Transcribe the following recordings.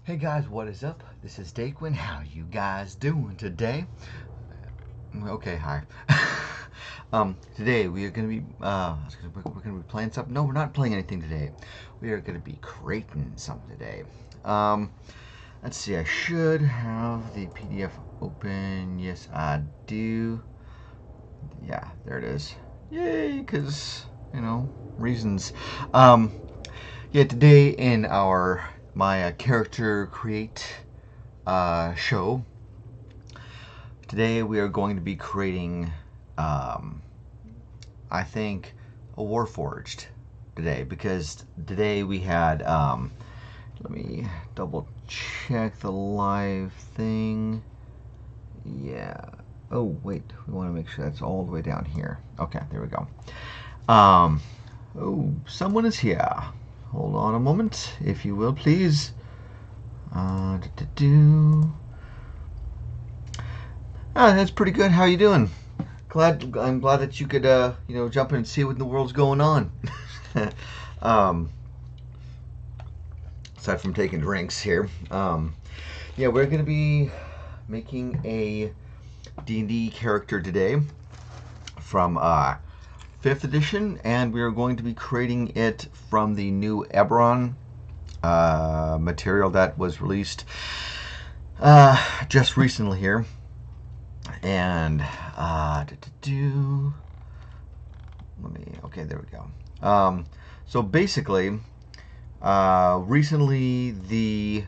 Hey guys, what is up? This is Daquin. How you guys doing today? Okay, hi. Today we are gonna be we're gonna be playing something. No, we're not playing anything today. We are gonna be creating something today. Um, let's see. I should have the PDF open. Yes, I do. Yeah, there it is. Yay! Because reasons. Um, yeah, today in my character create show. Today we are going to be creating, I think, a Warforged today, because today we had, let me double check the live thing. Yeah. Oh, wait, we want to make sure that's all the way down here. Okay, there we go. Oh, someone is here. Hold on a moment, if you will, please. That's pretty good. How you doing? I'm glad that you could, jump in and see what in the world's going on. Aside from taking drinks here, yeah, we're gonna be making a D&D character today from 5th edition, and we are going to be creating it from the new Eberron material that was released just recently here. And okay, there we go. So basically, recently the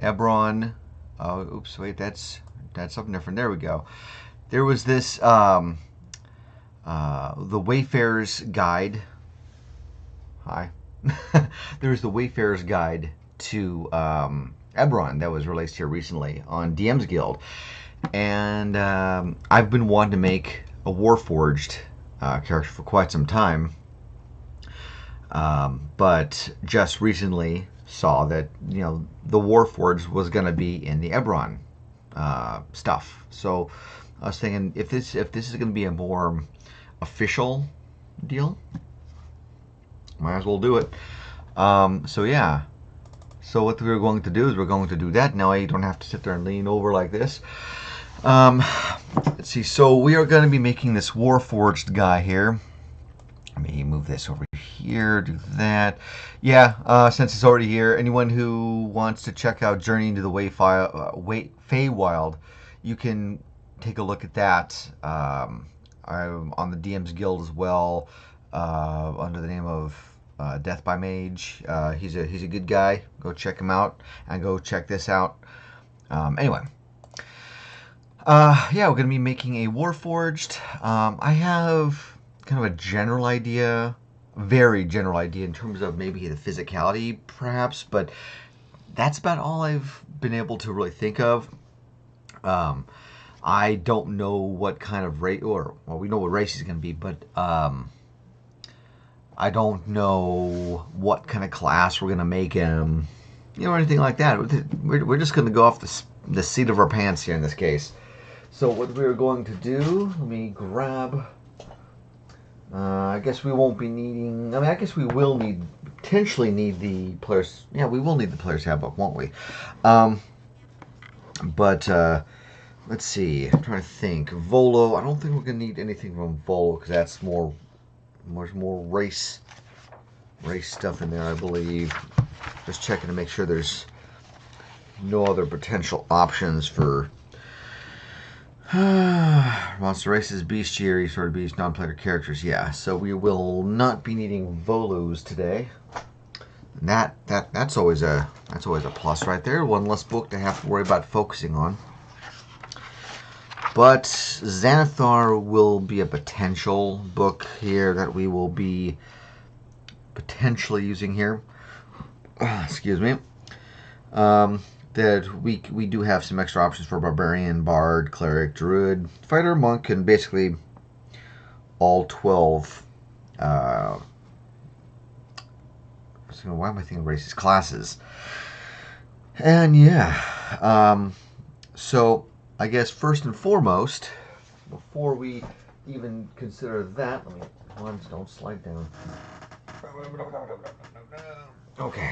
Eberron, oops, wait, that's something different. There we go. There was this the Wayfarer's Guide. Hi. There was the Wayfarer's Guide to Eberron that was released here recently on DM's Guild. And I've been wanting to make a Warforged character for quite some time, but just recently saw that the Warforged was going to be in the Eberron stuff. So I was thinking, if this is going to be a more official deal, might as well do it. So yeah. So what we're going to do is we're going to do that. Now you don't have to sit there and lean over like this. Let's see. So we are going to be making this Warforged guy here. Let me move this over here. Do that. Yeah. Since it's already here, anyone who wants to check out Journey into the Feywild, you can take a look at that. I'm on the DM's Guild as well, under the name of Death by Mage. He's a good guy. Go check him out and go check this out. Anyway. Yeah, we're going to be making a Warforged. I have kind of a general idea, very general idea in terms of maybe the physicality, perhaps, but that's about all I've been able to really think of. I don't know what kind of race, well, we know what race he's going to be, but I don't know what kind of class we're going to make him, or anything like that. We're just going to go off the seat of our pants here in this case. So what we're going to do, let me grab, I guess we won't be needing, I guess we will potentially need the players, yeah, we will need the player's handbook, won't we? But let's see, I'm trying to think. Volo, I don't think we're going to need anything from Volo, because that's more race stuff in there, I believe. Just checking to make sure there's no other potential options for monster races, bestiary, sort of beast, non-player characters. Yeah, so we will not be needing Volus today. And that's always a plus right there. One less book to have to worry about focusing on. But Xanathar will be a potential book here that we will be potentially using here. Excuse me. That we do have some extra options for Barbarian, Bard, Cleric, Druid, Fighter, Monk, and basically all 12. So why am I thinking races? Classes. And yeah. So I guess first and foremost, before we even consider that, let me, don't slide down. Okay.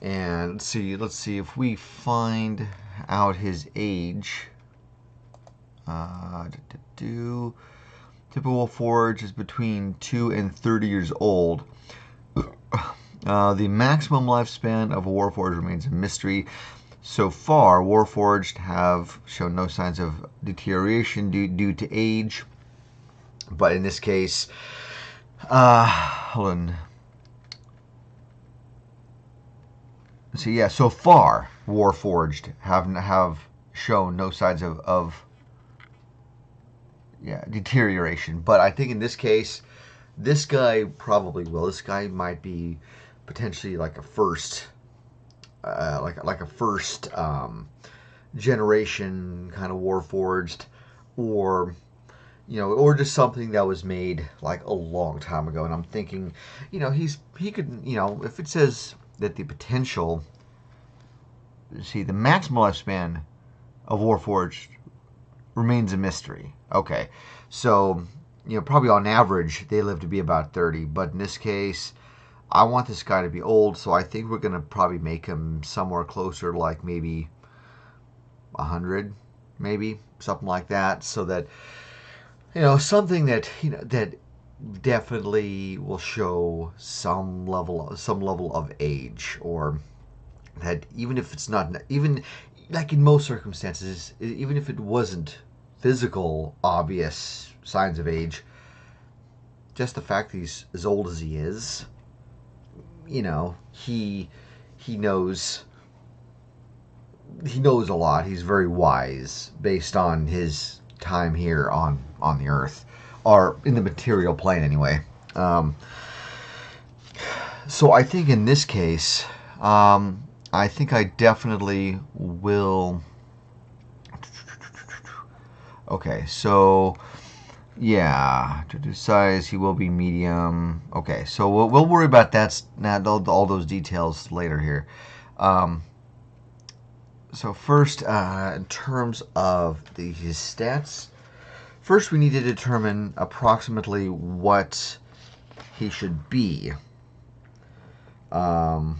And let's see if we find out his age. Typical Warforged is between 2 and 30 years old. The maximum lifespan of a Warforged remains a mystery. So far, Warforged have shown no signs of deterioration due to age. But in this case, hold on. So yeah, so far, Warforged have shown no signs of deterioration. But I think in this case, this guy probably will. This guy might be potentially like a first, like a first generation kind of Warforged, or or just something that was made like a long time ago. And I'm thinking, he could, if it says that the potential, see, the maximum lifespan of Warforged remains a mystery. Okay, so probably on average they live to be about 30, but in this case, I want this guy to be old, so I think we're gonna probably make him somewhere closer to like maybe 100, maybe something like that, so that something that that definitely will show some level of age, or that even if it's not, even like in most circumstances, even if it wasn't physical obvious signs of age, just the fact that he's as old as he is, he knows a lot. He's very wise based on his time here on the earth, or in the material plane anyway. So I think in this case, I think I definitely will. Okay, so yeah, to do size, he will be medium. Okay, so we'll worry about that, all those details later here. So first, in terms of his stats, first we need to determine approximately what he should be. I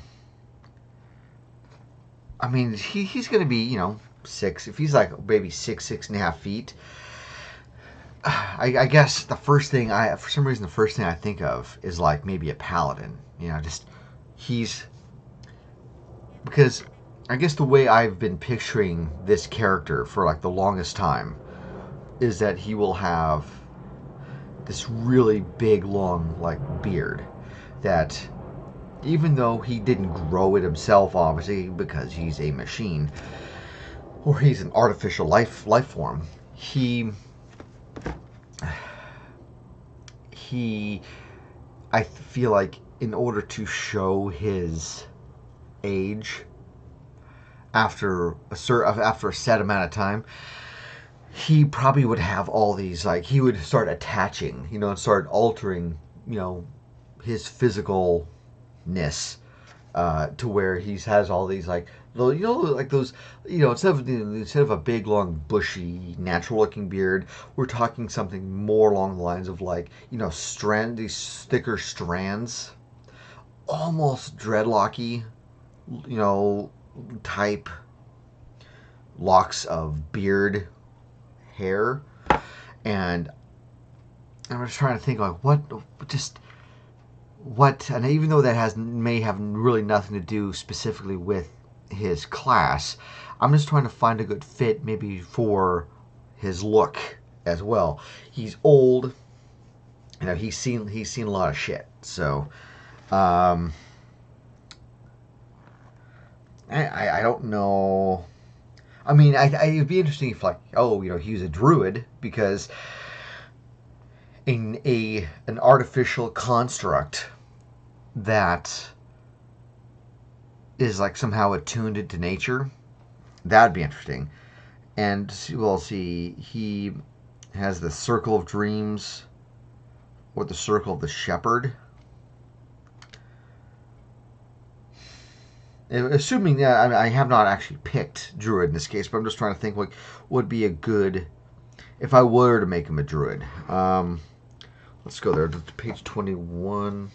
mean, he's going to be, 6. If he's like maybe 6.5 feet, I guess the first thing for some reason, the first thing I think of is like maybe a paladin. Because I guess the way I've been picturing this character for like the longest time is that he will have this really big, long, like beard that, even though he didn't grow it himself, obviously, because he's a machine, or he's an artificial life form, I feel like in order to show his age after a set amount of time, he probably would have all these, like, he would start attaching, and start altering, his physicalness, to where he has all these, like, like those, instead of a big, long, bushy, natural-looking beard, we're talking something more along the lines of, like, these thicker strands, almost dreadlocky, type locks of beard hair. And I'm just trying to think, like, and even though that may have really nothing to do specifically with his class, I'm just trying to find a good fit maybe for his look as well. He's old, he's seen a lot of shit, so I don't know. I mean, it'd be interesting if, like, he was a druid, because in an artificial construct that is, like, somehow attuned into nature, that'd be interesting. And we'll see, he has the Circle of Dreams, or the Circle of the Shepherd. Assuming that, I have not actually picked druid in this case, but I'm just trying to think what would be a good, if I were to make him a druid. Let's go there to page 21.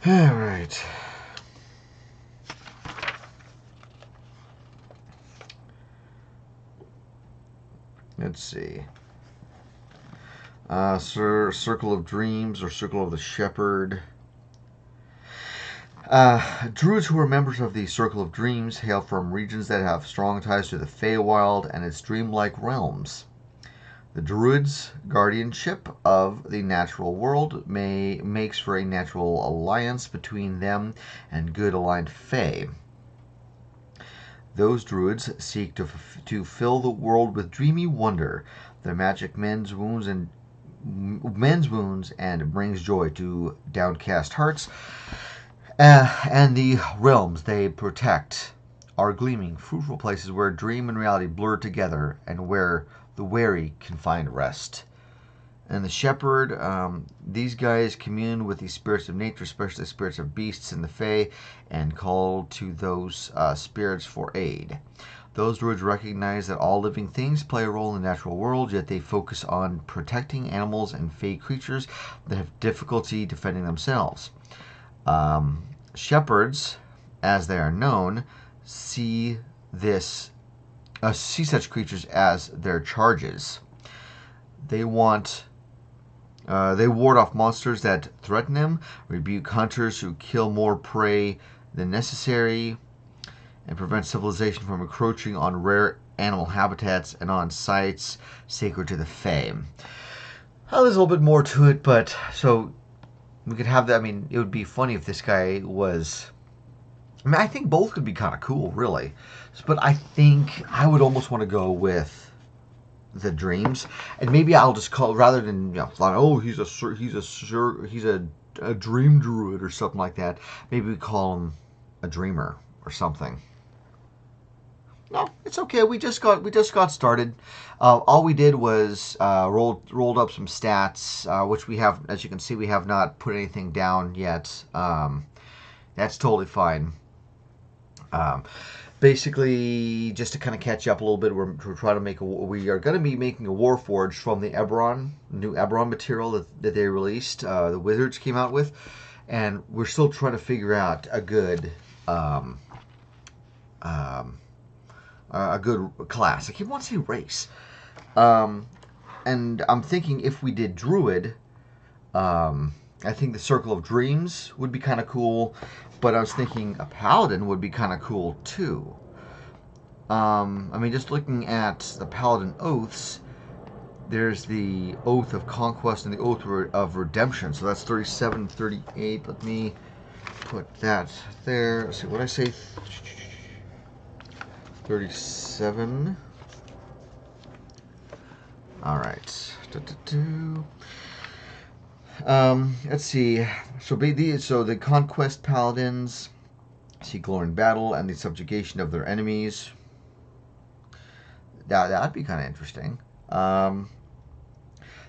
All right. Let's see. Circle of Dreams or Circle of the Shepherd. Druids who are members of the Circle of Dreams hail from regions that have strong ties to the Feywild and its dreamlike realms. The Druid's guardianship of the natural world makes for a natural alliance between them and good-aligned Fey. Those Druids seek to fill the world with dreamy wonder. Their magic mends wounds and brings joy to downcast hearts. And the realms they protect are gleaming, fruitful places where dream and reality blur together and where the weary can find rest. And the shepherd, these guys commune with the spirits of nature, especially the spirits of beasts and the fae, and call to those spirits for aid. Those druids recognize that all living things play a role in the natural world, yet they focus on protecting animals and fae creatures that have difficulty defending themselves. Shepherds, as they are known, see such creatures as their charges. They ward off monsters that threaten them, rebuke hunters who kill more prey than necessary, and prevent civilization from encroaching on rare animal habitats and on sites sacred to the Fae. Well, there's a little bit more to it, but so we could have that. I mean, it would be funny if this guy was. I mean, I think both could be kind of cool, really. But I think I would almost want to go with the dreams, and maybe I'll just call rather than he's a dream druid or something like that. Maybe we call him a dreamer or something. No, it's okay. We just got started. All we did was rolled up some stats, which we have, as you can see, we have not put anything down yet. That's totally fine. Basically, just to kind of catch up a little bit, we are going to be making a Warforged from the new Eberron material that they released. The Wizards came out with, and we're still trying to figure out a good class. I keep wanting to say race. And I'm thinking if we did Druid, I think the Circle of Dreams would be kind of cool, but I was thinking a Paladin would be kind of cool too. I mean, just looking at the Paladin Oaths, there's the Oath of Conquest and the Oath of Redemption. So that's 37, 38. Let me put that there. Let's see what I say. 37. All right. Let's see. So the Conquest Paladins see glory in battle and the subjugation of their enemies. That'd be kind of interesting.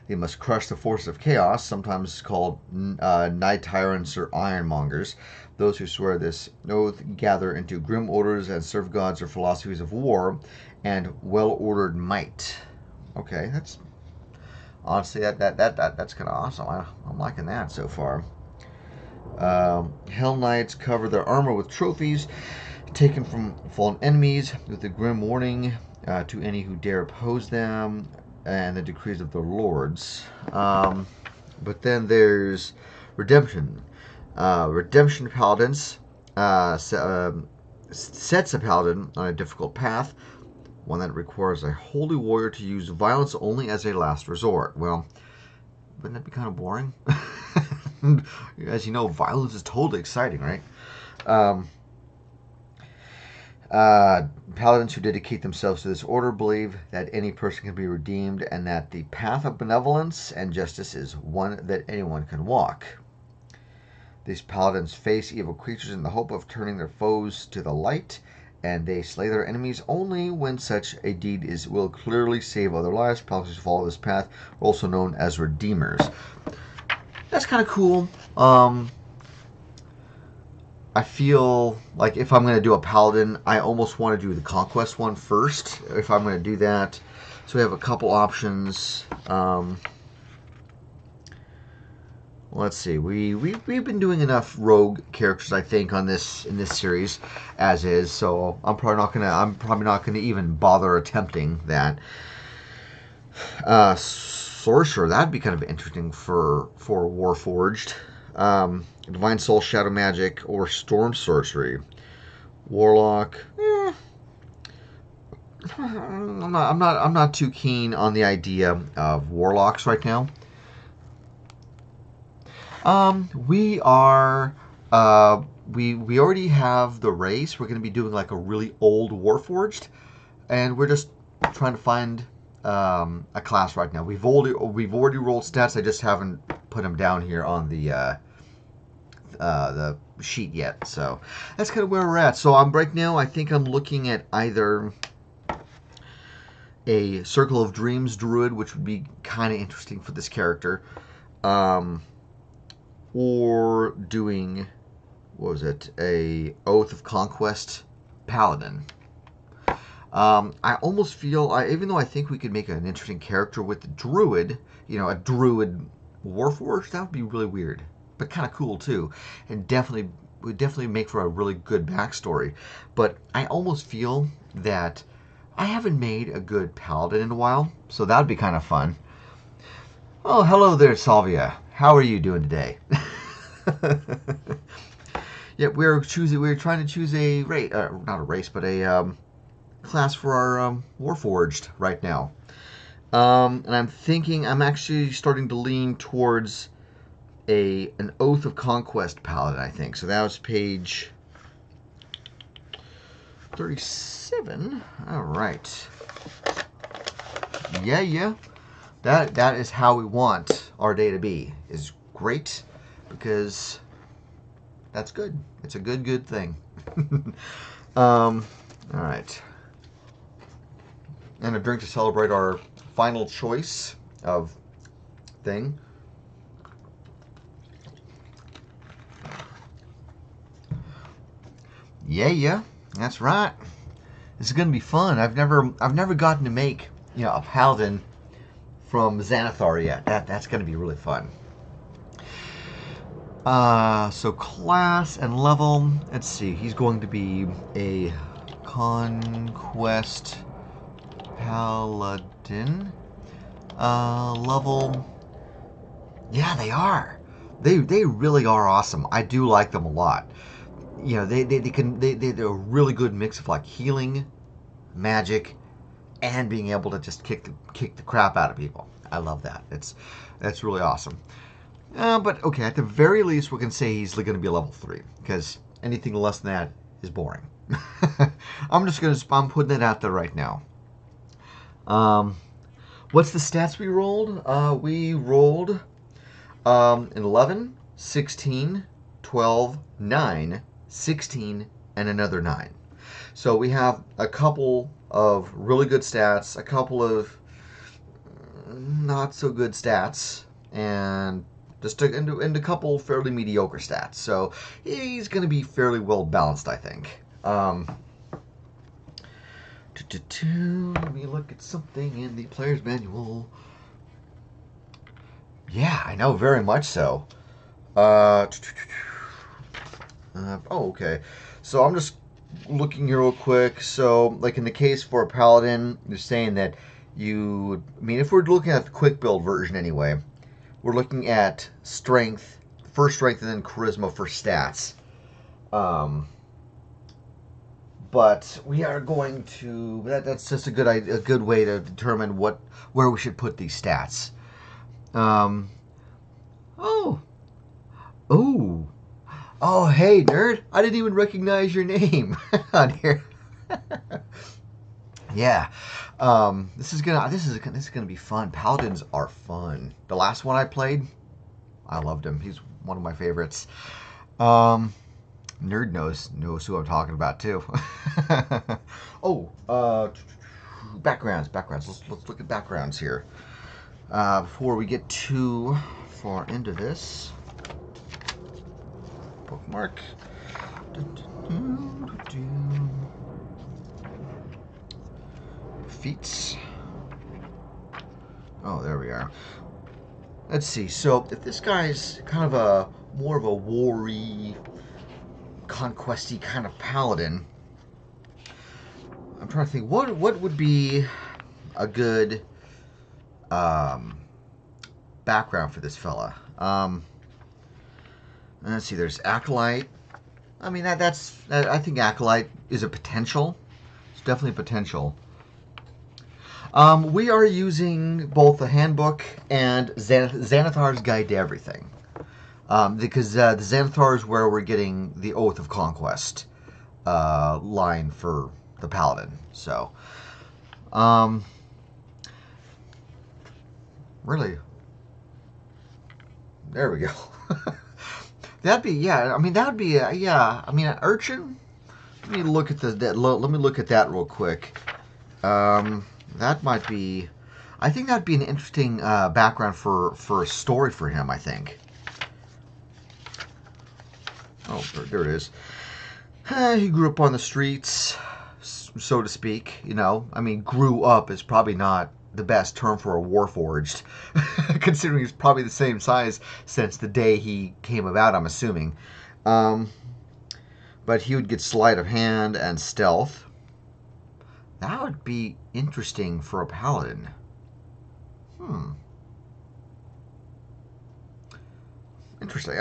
They must crush the forces of chaos, sometimes called night tyrants or ironmongers. Those who swear this oath gather into grim orders and serve gods or philosophies of war and well-ordered might. Okay, that's honestly that's kind of awesome. I'm liking that so far. Hell Knights cover their armor with trophies taken from fallen enemies, with a grim warning to any who dare oppose them, and the decrees of their lords. But then there's Redemption. Redemption Paladins sets a paladin on a difficult path, one that requires a holy warrior to use violence only as a last resort. Well, wouldn't that be kind of boring? As you know, violence is totally exciting, right? Paladins who dedicate themselves to this order believe that any person can be redeemed and that the path of benevolence and justice is one that anyone can walk. These paladins face evil creatures in the hope of turning their foes to the light, and they slay their enemies only when such a deed will clearly save other lives. Paladins who follow this path are also known as redeemers. That's kind of cool. I feel like if I'm going to do a paladin, I almost want to do the conquest one first, if I'm going to do that. So we have a couple options. let's see. We've been doing enough rogue characters, I think, on this in this series as is. So I'm probably not gonna even bother attempting that. Sorcerer, that'd be kind of interesting for Warforged. Divine Soul, Shadow Magic, or Storm Sorcery. Warlock. I'm not too keen on the idea of warlocks right now. We are we already have the race. We're going to be doing like a really old Warforged, and we're just trying to find a class right now. We've already rolled stats. I just haven't put them down here on the sheet yet. So that's kind of where we're at. So right now. I think I'm looking at either a Circle of Dreams Druid, which would be kind of interesting for this character, or doing, what was it, a Oath of Conquest Paladin. I almost feel, even though I think we could make an interesting character with the Druid, a Druid Warforged, that would be really weird, but kind of cool too, and would definitely make for a really good backstory. But I almost feel that I haven't made a good Paladin in a while, so that would be kind of fun. Oh, hello there, Salvia. How are you doing today? Yeah, we're trying to choose a race, not a race, but a class for our Warforged right now. And I'm actually starting to lean towards an Oath of Conquest Paladin, I think. So that was page 37. All right. Yeah. That is how we want our day to be. Is great, because that's good. It's a good thing. All right. And a drink to celebrate our final choice of thing. Yeah. That's right. This is gonna be fun. I've never gotten to make a paladin from Xanathar yet. That's gonna be really fun. So class and level. Let's see. He's going to be a Conquest Paladin. Level. Yeah, they are. They really are awesome. I do like them a lot. They're a really good mix of like healing, magic, and being able to just kick the crap out of people. I love that. That's really awesome. But okay, at the very least, we can say he's going to be a level 3, because anything less than that is boring. I'm putting it out there right now. What's the stats we rolled? We rolled an 11, 16, 12, 9, 16, and another 9. So we have a couple of really good stats, a couple of not so good stats, and just a couple fairly mediocre stats. So he's going to be fairly well balanced, I think. Let me look at something in the player's manual. Yeah, I know, very much so. Okay. So I'm just looking here real quick. So, like in the case for a paladin, they're saying that if we're looking at the quick build version anyway, we're looking at strength, first strength, and then charisma for stats. But we are going to. That's just a good way to determine where we should put these stats. Oh, hey, nerd! I didn't even recognize your name on here. Yeah, this is gonna be fun. Paladins are fun. The last one I played, I loved him. He's one of my favorites. Nerd knows who I'm talking about too. Backgrounds. Let's look at backgrounds here before we get too far into this. Bookmark. Feats. Oh, there we are. let's see. So if this guy's kind of a more of a war-y, conquesty kind of paladin, I'm trying to think what would be a good background for this fella. Let's see. There's acolyte. I mean I think acolyte is a potential. It's definitely a potential. We are using both the handbook and Xanathar's Guide to Everything. Because the Xanathar is where we're getting the Oath of Conquest line for the Paladin. So, really, there we go. That'd be, yeah. I mean, that would be, yeah. I mean, an urchin. Let me look at let me look at that real quick. That might be. I think that'd be an interesting background for a story for him. I think. Oh, there it is. He grew up on the streets, so to speak. You know, I mean, grew up is probably not the best term for a Warforged, considering he's probably the same size since the day he came about, I'm assuming. But he would get sleight of hand and stealth. That would be interesting for a paladin. Interesting.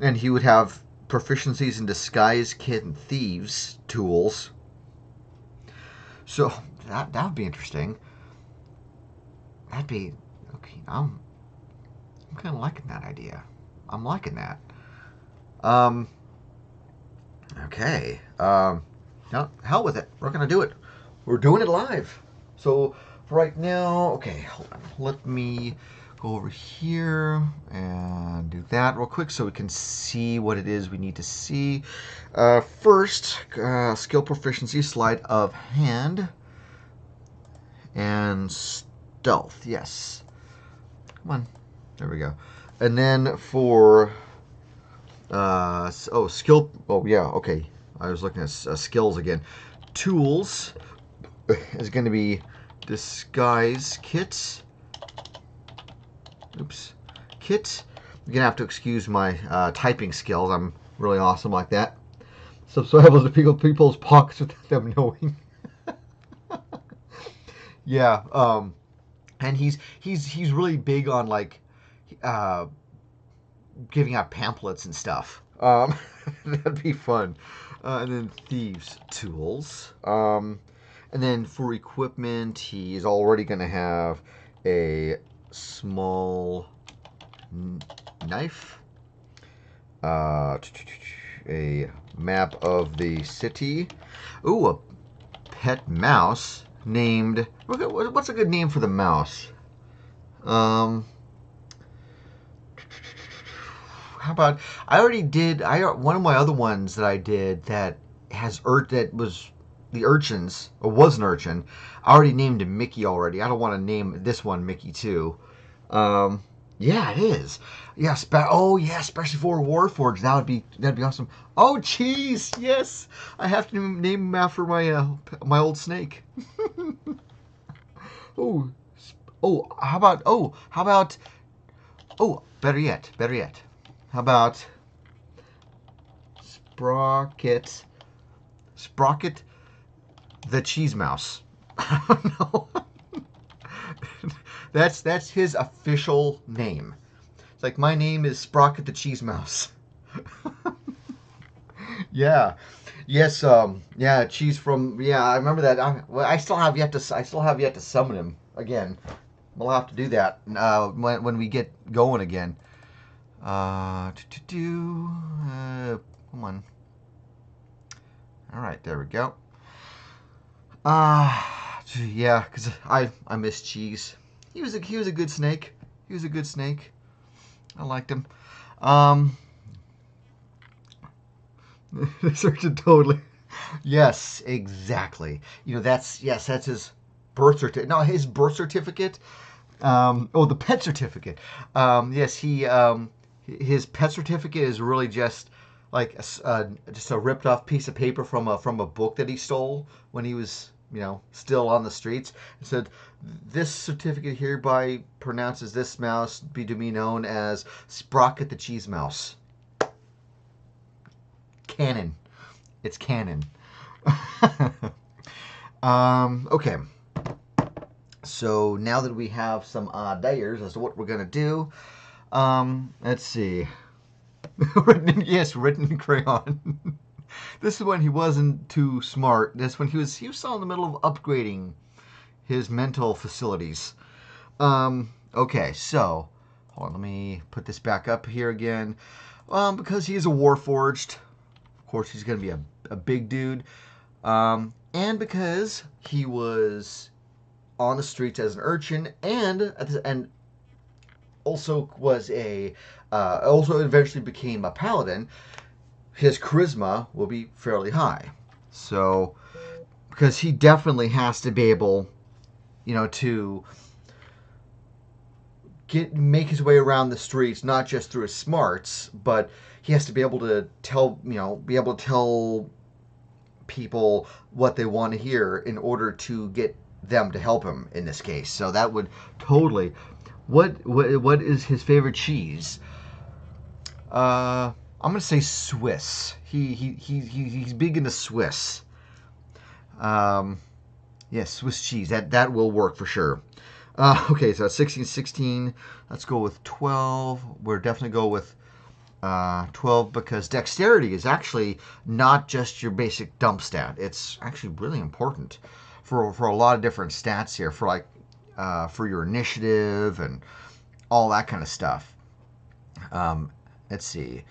And he would have proficiencies in disguise, kit, and thieves tools. So that would be interesting. That'd be okay. I'm kind of liking that idea. I'm liking that. Okay. No, hell with it. We're gonna do it. We're doing it live. So for right now, okay, hold on. Let me go over here and do that real quick so we can see what it is we need to see. First, skill proficiency, sleight of hand, and stealth. Yes. Come on. There we go. And then for skill. Oh yeah. Okay. I was looking at skills again. Tools is going to be disguise kit. Oops. Kit. You're going to have to excuse my typing skills. I'm really awesome like that. Subscribers to people's pockets without them knowing. Yeah. And he's really big on like giving out pamphlets and stuff. That'd be fun. And then thieves tools. And then for equipment, he's already going to have a small knife, a map of the city. Ooh, a pet mouse named. What's a good name for the mouse? How about I already did. One of my other ones that I did that that was the urchins, or was an urchin. I already named him Mickey already. I don't want to name this one Mickey too. Yeah, it is. Yeah, especially for Warforged, that'd be awesome. Oh, cheese! Yes, I have to name him after my old snake. Oh, how about? Oh, better yet. How about Sprocket the Cheese Mouse? I don't know. That's his official name. It's like, my name is Sprocket the Cheese Mouse. Yeah. Yes. Yeah. Cheese from. Yeah. I remember that. I still have yet to summon him again. We'll have to do that when we get going again. Come on. All right. There we go. Yeah. Because I miss Cheese. He was a good snake. I liked him. Surgeon totally. Yes, exactly. That's his birth certificate. No, his birth certificate. The pet certificate. Yes, his pet certificate is really just like just a ripped off piece of paper from a book that he stole when he was still on the streets. It said, this certificate hereby pronounces this mouse be to be known as Sprocket the Cheese Mouse. Canon. It's canon. Okay. So now that we have some ideas as to what we're gonna do, let's see. written in crayon. This is when he wasn't too smart. This when he was still in the middle of upgrading his mental facilities. Okay, so hold on, let me put this back up here again. Because he is a Warforged, of course he's gonna be a big dude. And because he was on the streets as an urchin, and also was also eventually became a paladin, his charisma will be fairly high. So, because he definitely has to be able, to make his way around the streets, not just through his smarts, but he has to be able to tell people what they want to hear in order to get them to help him in this case. So that would totally. What is his favorite cheese? I'm gonna say Swiss. He's big into Swiss. Yes, Swiss cheese. That will work for sure. Okay, so 16, 16. Let's go with 12. We're definitely go with 12 because dexterity is actually not just your basic dump stat. It's actually really important for a lot of different stats here. For like for your initiative and all that kind of stuff. Let's see.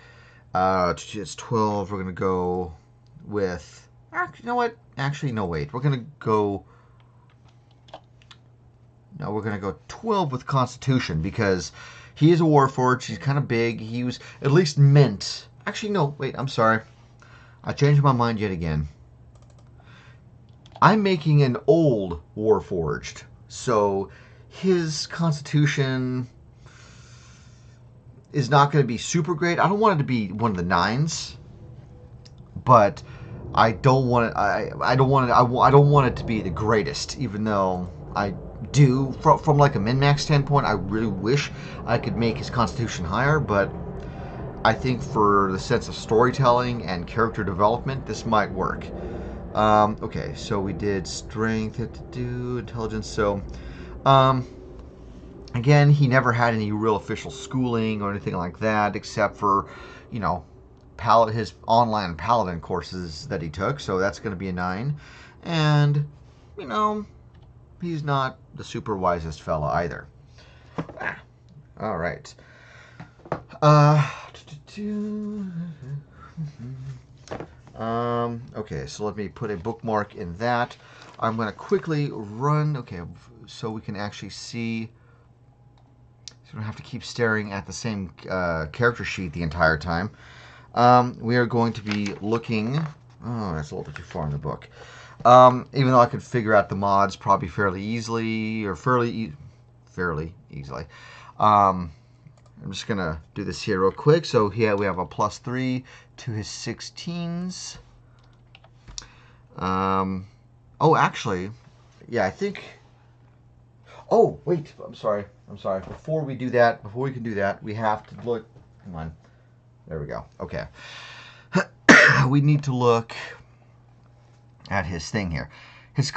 It's 12. We're gonna go with. You know what? Actually, no. Wait. We're gonna go 12 with Constitution because he is a Warforged. He's kind of big. He was at least meant. Actually, no. Wait. I'm sorry. I changed my mind yet again. I'm making an old Warforged, so his Constitution is not going to be super great. I don't want it to be one of the 9s, but I don't want it. I don't want it to be the greatest, even though I do from like a min-max standpoint. I really wish I could make his Constitution higher, but I think for the sense of storytelling and character development, this might work. Okay, so we did strength, intelligence. So, again, he never had any real official schooling or anything like that, except for, his online paladin courses that he took. So that's going to be a 9. And, he's not the super wisest fella either. All right. Okay, so let me put a bookmark in that. I'm going to quickly run, okay, so we can actually see, so we don't have to keep staring at the same character sheet the entire time. We are going to be looking, oh, that's a little bit too far in the book. Even though I could figure out the mods probably fairly easily, or fairly easily. I'm just going to do this here real quick. So here we have a +3 to his 16s. Oh, actually, yeah, I think... Oh, wait, I'm sorry. Before we can do that, we have to look... Come on. There we go. Okay. We need to look at his thing here.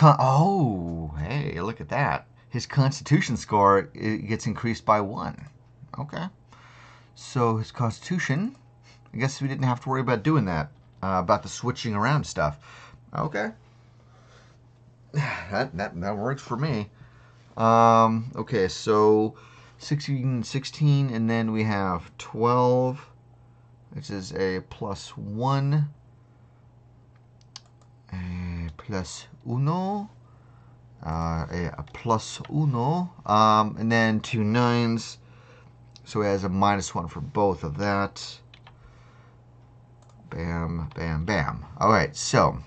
Oh, hey, look at that. His Constitution score gets increased by 1. Okay. So his Constitution, I guess we didn't have to worry about doing that, about the switching around stuff. Okay. That works for me. Okay, so 16, and then we have 12, which is a +1, a +1, a +1, and then 2 9s. So he has a -1 for both of that. Bam, bam, bam. All right, so.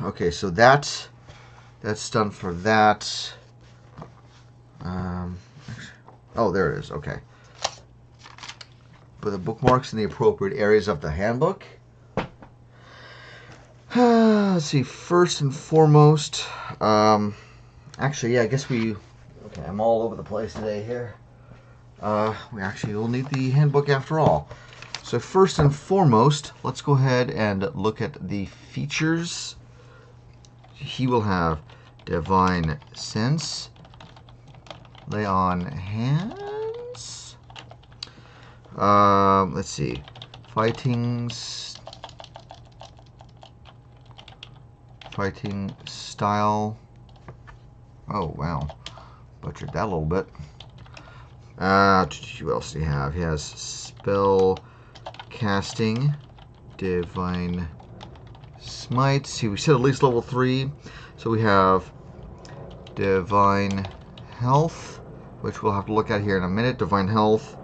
Okay, so that's done for that. Oh, there it is. Okay. Put the bookmarks in the appropriate areas of the handbook. Let's see. First and foremost, actually, yeah, I guess we. Okay, I'm all over the place today here. We actually will need the handbook after all. So first and foremost, let's go ahead and look at the features. He will have Divine Sense, Lay on Hands. Let's see, Fighting Style. Oh wow, butchered that a little bit. What else do you have? He has Spell Casting, Divine Smite. See, we said at least level 3. So we have Divine Health, which we'll have to look at here in a minute. Divine Health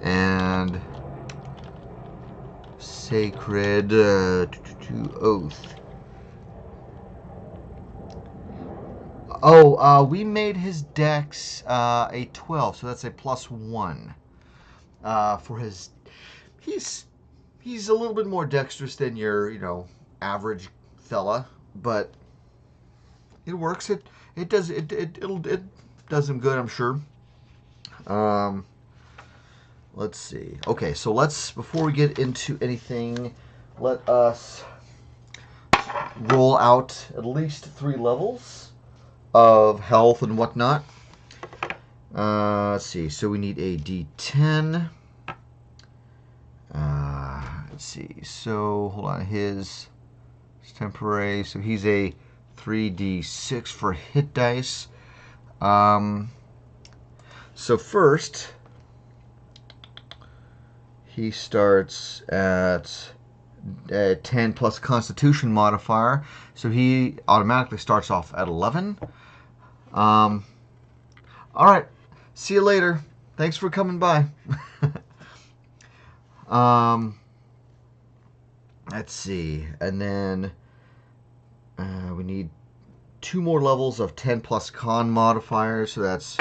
and Sacred Oath. Oh, we made his dex a 12, so that's a +1 for his. He's a little bit more dexterous than your average fella, but it works. It does does him good, I'm sure. Let's see. Okay, so before we get into anything, let us roll out at least 3 levels of health and whatnot. Let's see. So we need a D10. Let's see. So hold on. His temporary. So he's a 3d6 for hit dice. So first, he starts at 10 plus Constitution modifier. So he automatically starts off at 11. All right. See you later. Thanks for coming by. Let's see. And then we need 2 more levels of 10 plus con modifiers. So that's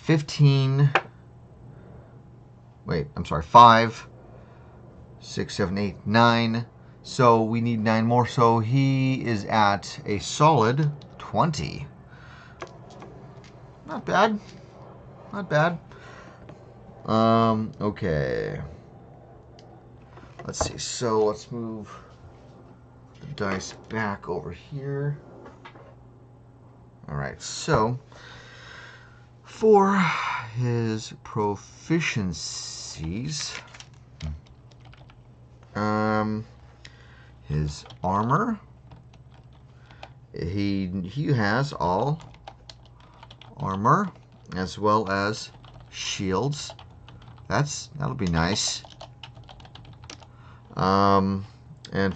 15. Wait, I'm sorry. 5, 6, 7, 8, 9. So we need 9 more. So he is at a solid 20. Not bad. Not bad. Okay. Let's see. So let's move the dice back over here. Alright, so for his proficiencies, his armor, he has all armor as well as shields. That'll be nice. And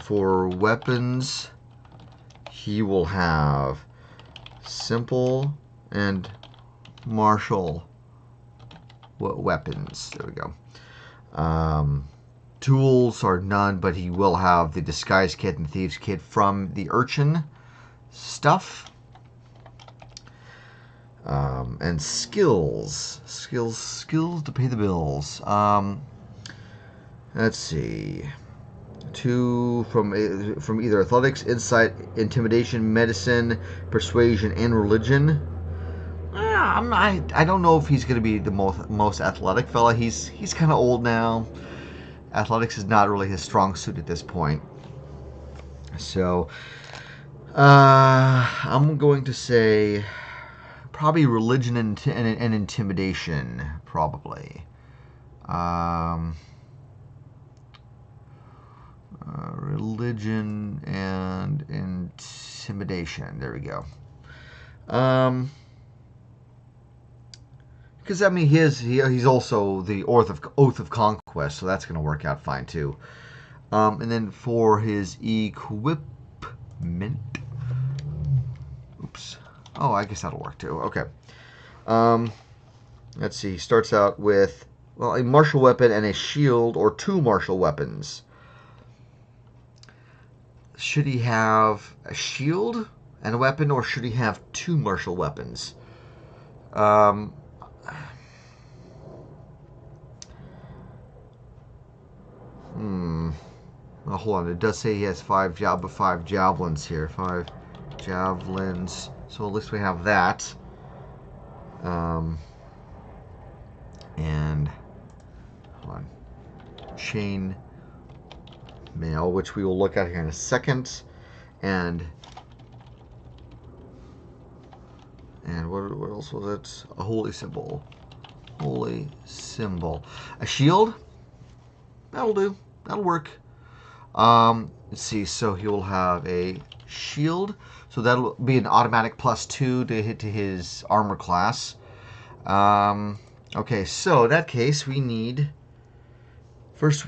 for weapons, he will have simple and martial weapons. There we go. Tools are none, but he will have the disguise kit and thieves kit from the urchin stuff. And skills to pay the bills. Let's see. 2 from either athletics, insight, intimidation, medicine, persuasion, and religion. I don't know if he's going to be the most athletic fella. He's kind of old now. Athletics is not really his strong suit at this point. So I'm going to say probably religion and intimidation, probably. Religion and intimidation. There we go. Because I mean, he's also the Oath of Conquest, so that's going to work out fine too. And then for his equipment, oops. Oh, I guess that'll work too. Okay. Let's see. He starts out with a martial weapon and a shield, or 2 martial weapons. Should he have a shield and a weapon, or should he have 2 martial weapons? Oh, hold on. It does say he has 5 javelins here. 5 javelins. So at least we have that. And hold on. Chain mail, which we will look at here in a second. And what else was it? A holy symbol. Holy symbol. A shield? That'll do. That'll work. Let's see. So he will have a shield. So that'll be an automatic +2 to hit to his armor class. Okay, so in that case, we need... First,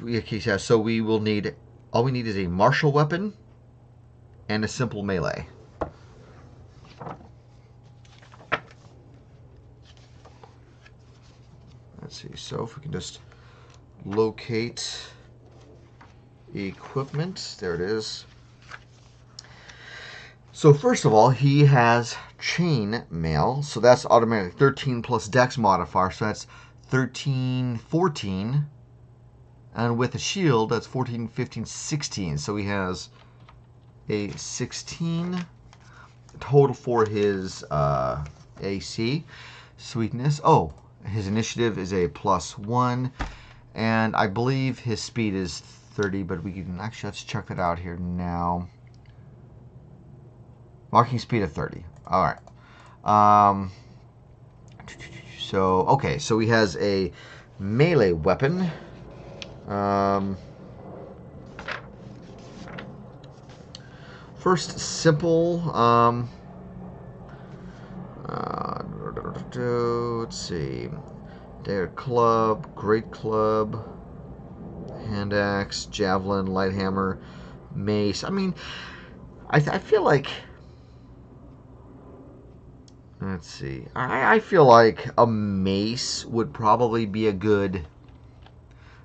so we will need... All we need is a martial weapon and a simple melee. Let's see, so if we can just locate equipment. There it is. So first of all, he has chain mail, so that's automatic 13 plus dex modifier, so that's 13, 14. And with a shield, that's 14, 15, 16. So he has a 16 total for his AC. Sweetness. Oh, his initiative is a +1. And I believe his speed is 30, but we can actually, let's check that out here now. Marking speed of 30. All right. So, okay, so he has a melee weapon. First, simple. Let's see. Dare club, great club, hand axe, javelin, light hammer, mace. I mean, I feel like. Let's see. I feel like a mace would probably be a good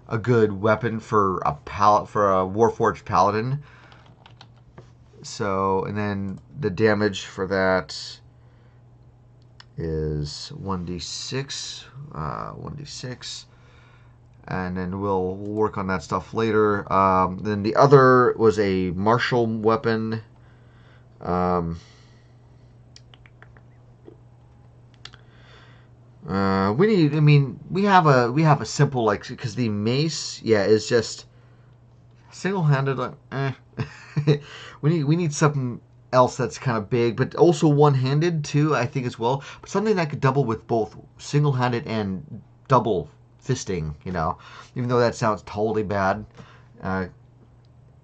weapon for a Warforged paladin. So, and then the damage for that is 1d6, 1d6, and then we'll work on that stuff later. Then the other was a martial weapon. We have a simple, like, because the mace, yeah, is just single-handed. We need something else that's kind of big, but also one-handed too, I think, as well. But something that could double with both single-handed and double fisting, you know. Even though that sounds totally bad.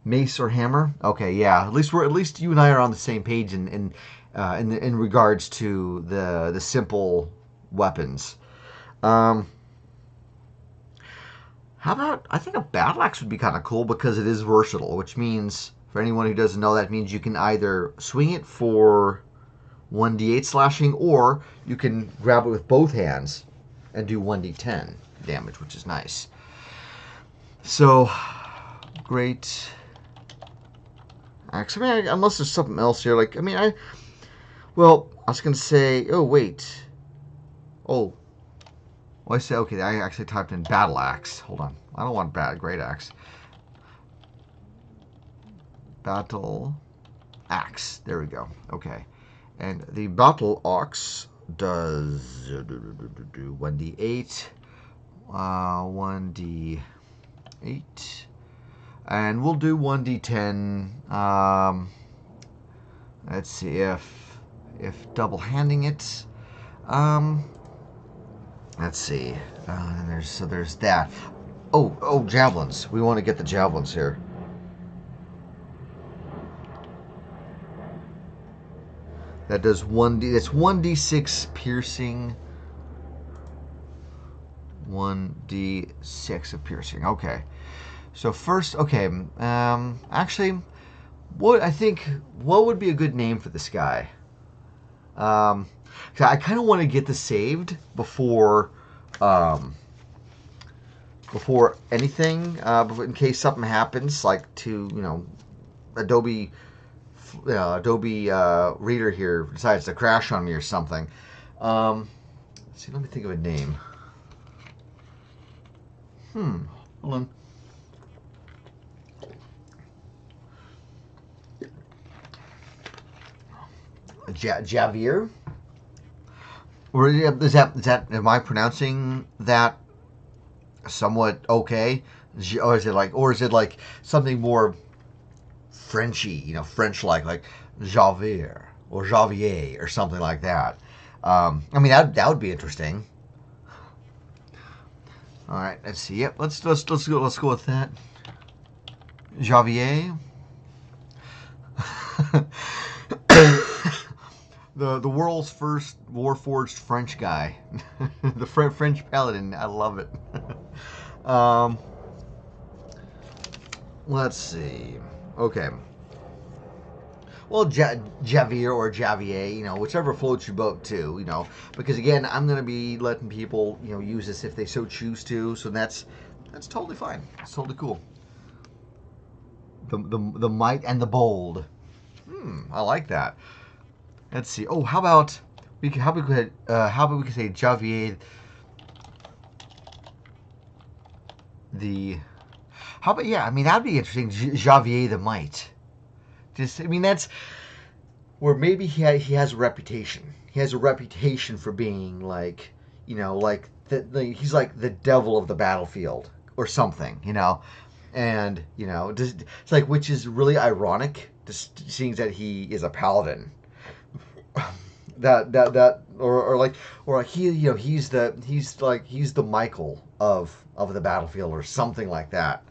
Mace or hammer? Okay, yeah. At least you and I are on the same page in regards to the simple weapons. How about, I think a battle axe would be kind of cool because it is versatile, which means, for anyone who doesn't know, that means you can either swing it for 1d8 slashing, or you can grab it with both hands and do 1d10 damage, which is nice. So, great axe. I mean, unless there's something else here, like, I was going to say, oh, wait. Oh, well, I say, okay, I actually typed in battle axe. Hold on. I don't want great axe. Battle axe. There we go. Okay. And the battle axe does 1d8. 1d8. And we'll do 1d10. Let's see if double handing it. Let's see. There's that. Oh, javelins. We want to get the javelins here. That does 1d. That's 1d6 piercing. 1d6 of piercing. Okay. So first, okay. Actually, what would be a good name for this guy? I kind of want to get this saved before anything, in case something happens, like to, Adobe Reader here decides to crash on me or something. Let's see, let me think of a name. Hold on. Javier. Or is that? Am I pronouncing that somewhat okay? Or is it like something more Frenchy? You know, French like Javier or Javier or something like that. I mean, that would be interesting. All right, let's see. Yep, let's go with that. Javier. The world's first Warforged French guy, the French paladin. I love it. Let's see. Okay. Well, Javier or Javier, you know, whichever floats your boat too, you know, because again, I'm going to be letting people, you know, use this if they so choose to, so that's totally fine. It's totally cool. The might and the bold. I like that. Let's see. Oh, how about we could say Javier the. How about, yeah? I mean, that'd be interesting. Javier the Might. Just, I mean, that's where maybe he has a reputation. He has a reputation for being like, you know, like he's like the devil of the battlefield or something, you know, and you know, it's like, which is really ironic, just seeing that he is a paladin. Or like he, you know, he's the Michael of the battlefield or something like that.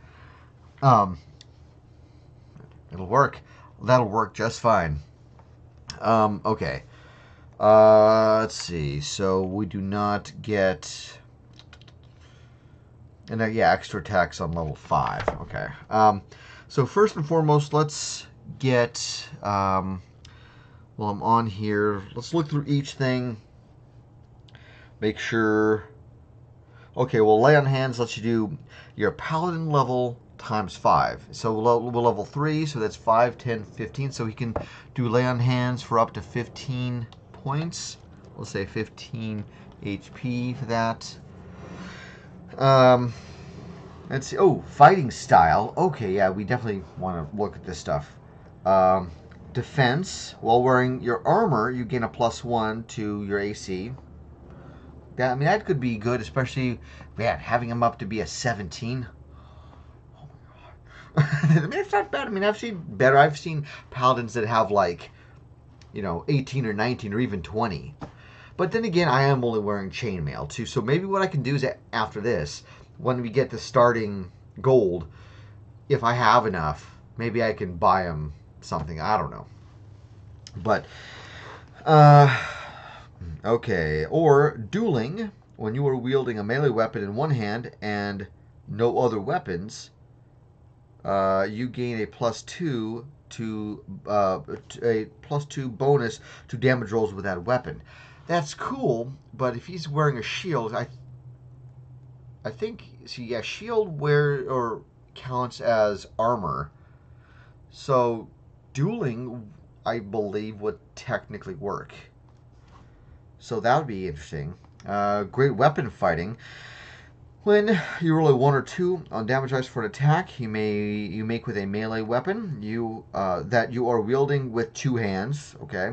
It'll work. That'll work just fine. Okay. Let's see. So we do not get, and then, yeah, extra attacks on level 5. Okay. So first and foremost, let's get. While I'm on here, let's look through each thing. Make sure. Okay. Well, lay on hands lets you do your paladin level times 5. So we'll level 3, so that's 5, 10, 15. So he can do lay on hands for up to 15 points. We'll say 15 HP for that. Let's see. Oh, fighting style. Okay, yeah, we definitely want to look at this stuff. Defense. While wearing your armor, you gain a +1 to your AC. Yeah, I mean, that could be good, especially, man, having him up to be a 17. I mean, it's not bad. I mean, I've seen better. I've seen paladins that have, like, you know, 18 or 19 or even 20. But then again, I am only wearing chainmail too. So maybe what I can do is after this, when we get to starting gold, if I have enough, maybe I can buy him something. I don't know. But, okay. Or dueling, when you are wielding a melee weapon in one hand and no other weapons, you gain a +2 to a +2 bonus to damage rolls with that weapon. That's cool, but if he's wearing a shield, I think, see, yeah, shield counts as armor. So dueling, I believe, would technically work. So that would be interesting. Great weapon fighting. When you roll a 1 or 2 on damage dice for an attack, you make with a melee weapon that you are wielding with 2 hands. Okay.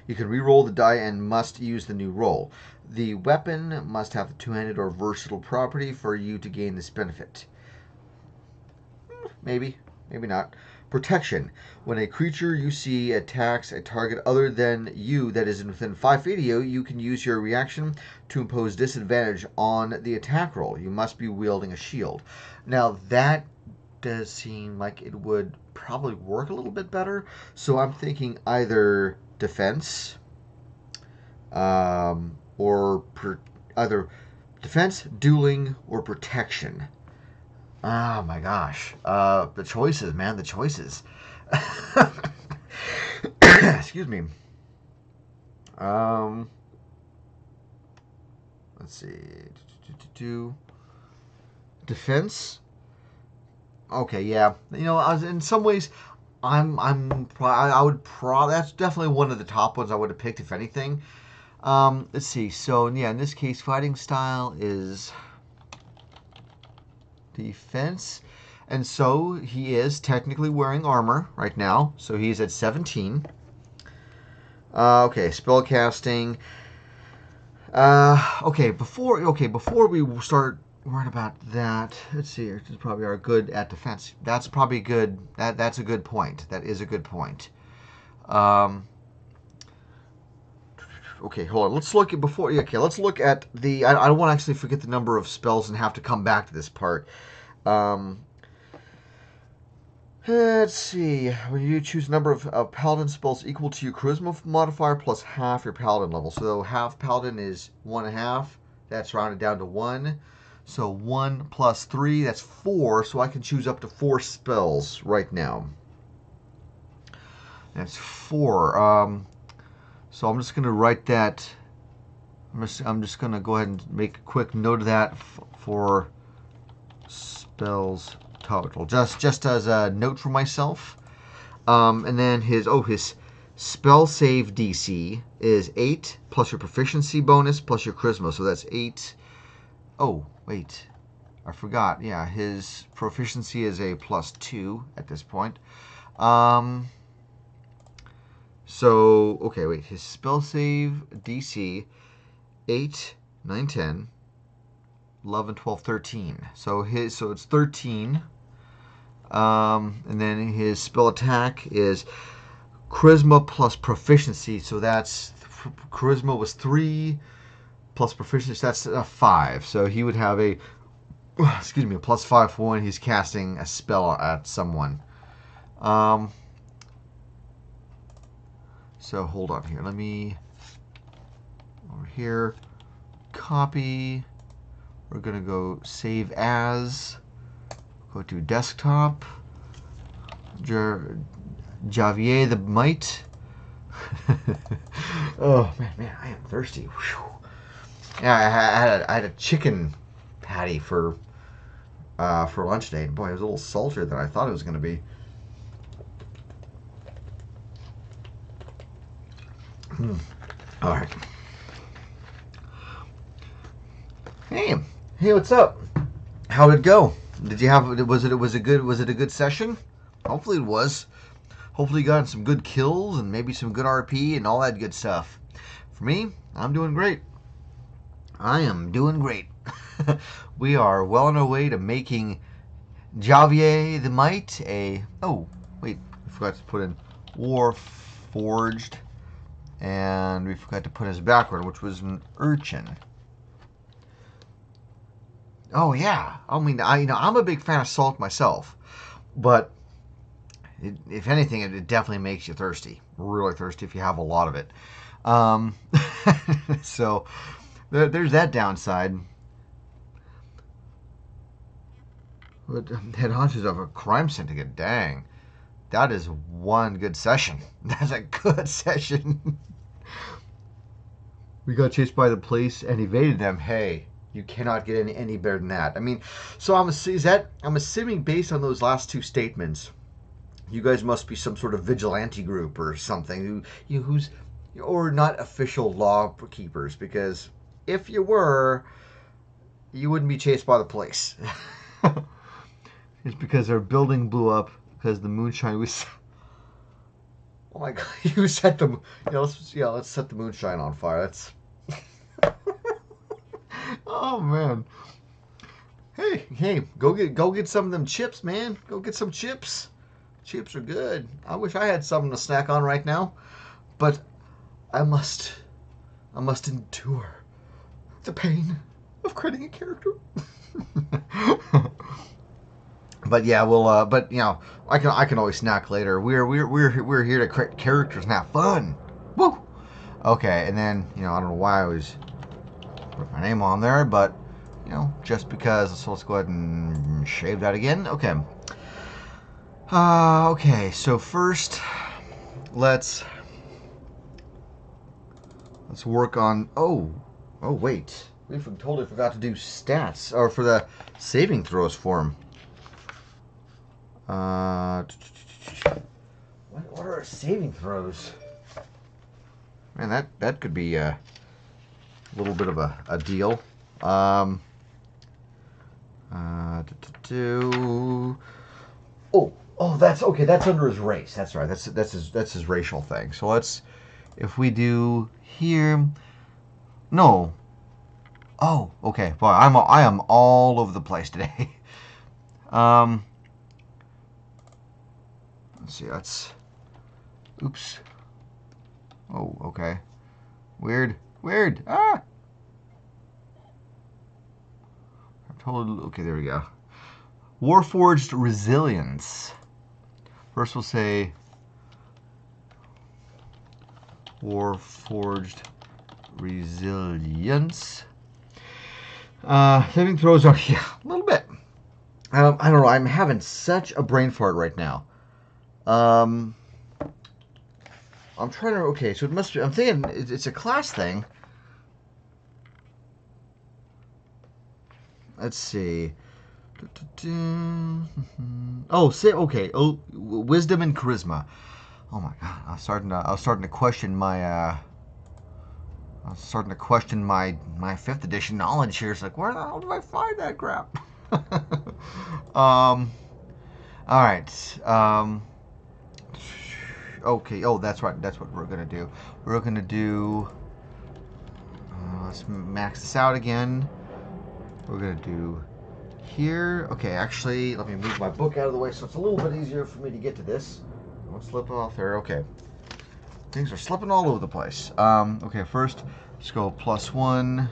You can re-roll the die and must use the new roll. The weapon must have a 2-handed or versatile property for you to gain this benefit. Maybe not. Protection. When a creature you see attacks a target other than you that is within 5 feet of you, you can use your reaction to impose disadvantage on the attack roll. You must be wielding a shield. Now that does seem like it would probably work a little bit better. So I'm thinking either defense, or either defense, dueling, or protection. Oh my gosh. The choices, man, the choices. Excuse me. Let's see. Defense. Okay, yeah. You know, in some ways, I would that's definitely one of the top ones I would have picked, if anything. Let's see. So, yeah, in this case, fighting style is defense. And so he is technically wearing armor right now. So he's at 17. Okay, spell casting. Okay, before we start worrying about that, let's see. This is probably our good at defense. That's probably good. That's a good point. That is a good point. Okay, hold on. Let's look at before. Okay, let's look at the. I don't want to actually forget the number of spells and have to come back to this part. Um, let's see. When you choose a number of paladin spells equal to your charisma modifier plus half your paladin level. So half paladin is 1.5. That's rounded down to 1. So 1 plus 3, that's 4. So I can choose up to 4 spells right now. That's 4. So I'm just going to write that. I'm just going to go ahead and make a quick note of that for spells total, just as a note for myself. And then his spell save DC is 8 plus your proficiency bonus plus your charisma, so that's 8. Oh wait, I forgot. Yeah, his proficiency is a +2 at this point. So, okay, wait. His spell save DC 8, 9, 10, 11, 12, 13. So it's 13. And then his spell attack is charisma plus proficiency. So that's charisma was 3 plus proficiency. That's a 5. So he would have a +5 for when he's casting a spell at someone. So hold on here. Let me over here copy. We're gonna go save as. Go to desktop. Javier the Might. Oh man, I am thirsty. Whew. Yeah, I had a chicken patty for lunch today. Boy, it was a little saltier than I thought it was gonna be. All right. Hey, what's up? How did it go? Did you have? Was it a good session? Hopefully it was. Hopefully you got some good kills and maybe some good RP and all that good stuff. For me, I'm doing great. I am doing great. We are well on our way to making Javier the Might a. Oh wait, I forgot to put in Warforged. And we forgot to put his background, which was an urchin. Oh yeah, I mean, I'm a big fan of salt myself, but if anything, it definitely makes you thirsty, really thirsty if you have a lot of it. So there's that downside. But head hunters of a crime syndicate, dang. That is one good session. That's a good session. We got chased by the police and evaded them. Hey, you cannot get any better than that. I mean, so I'm assuming based on those last 2 statements, you guys must be some sort of vigilante group or something or not official law keepers, because if you were, you wouldn't be chased by the police. It's because their building blew up because the moonshine was. Oh my god! You set the. Let's set the moonshine on fire. That's. Oh man. Hey! Go get some of them chips, man. Go get some chips. Chips are good. I wish I had something to snack on right now, but I must endure the pain of creating a character. But yeah, we'll. But I can always snack later. We're here to create characters and have fun. Woo. Okay, and then I don't know why I always put my name on there, but just because. So let's go ahead and shave that again. Okay. Okay. So first, let's work on. Oh wait, we totally forgot to do stats or for the saving throws for him. What are our saving throws? Man, that could be a little bit of a deal. Oh, that's okay. That's under his race. That's right. That's his racial thing. So let's if we do here, no. Oh, okay. Boy, I am all over the place today. Let's see. That's. Oops. Oh, okay. Weird. Weird. Ah. Totally. Okay, there we go. Warforged resilience. First, we'll say Warforged resilience. Saving throws are a little bit. I don't know. I'm having such a brain fart right now. I'm trying to. Okay, so it must be. I'm thinking it's a class thing. Let's see. Oh, say okay. Oh, wisdom and charisma. Oh my god, I was starting to question my my 5th edition knowledge here. It's like, where the hell do I find that crap? All right. Okay. Oh, that's right. That's what we're gonna do. We're gonna do. Let's max this out again. We're gonna do here. Okay, actually, let me move my book out of the way so it's a little bit easier for me to get to this. Don't slip off there. Okay. Things are slipping all over the place. Okay, first, let's go +1.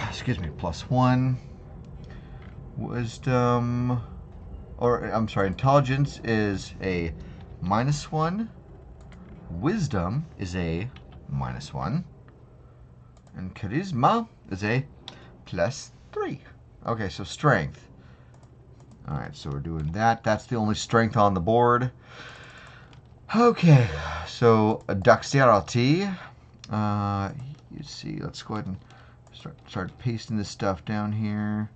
Excuse me, +1. Wisdom, or I'm sorry, intelligence is a -1. Wisdom is a -1. And charisma is a +3. Okay, so strength. All right, so we're doing that. That's the only strength on the board. Okay, so dexterity. You see, let's go ahead and start pasting this stuff down here.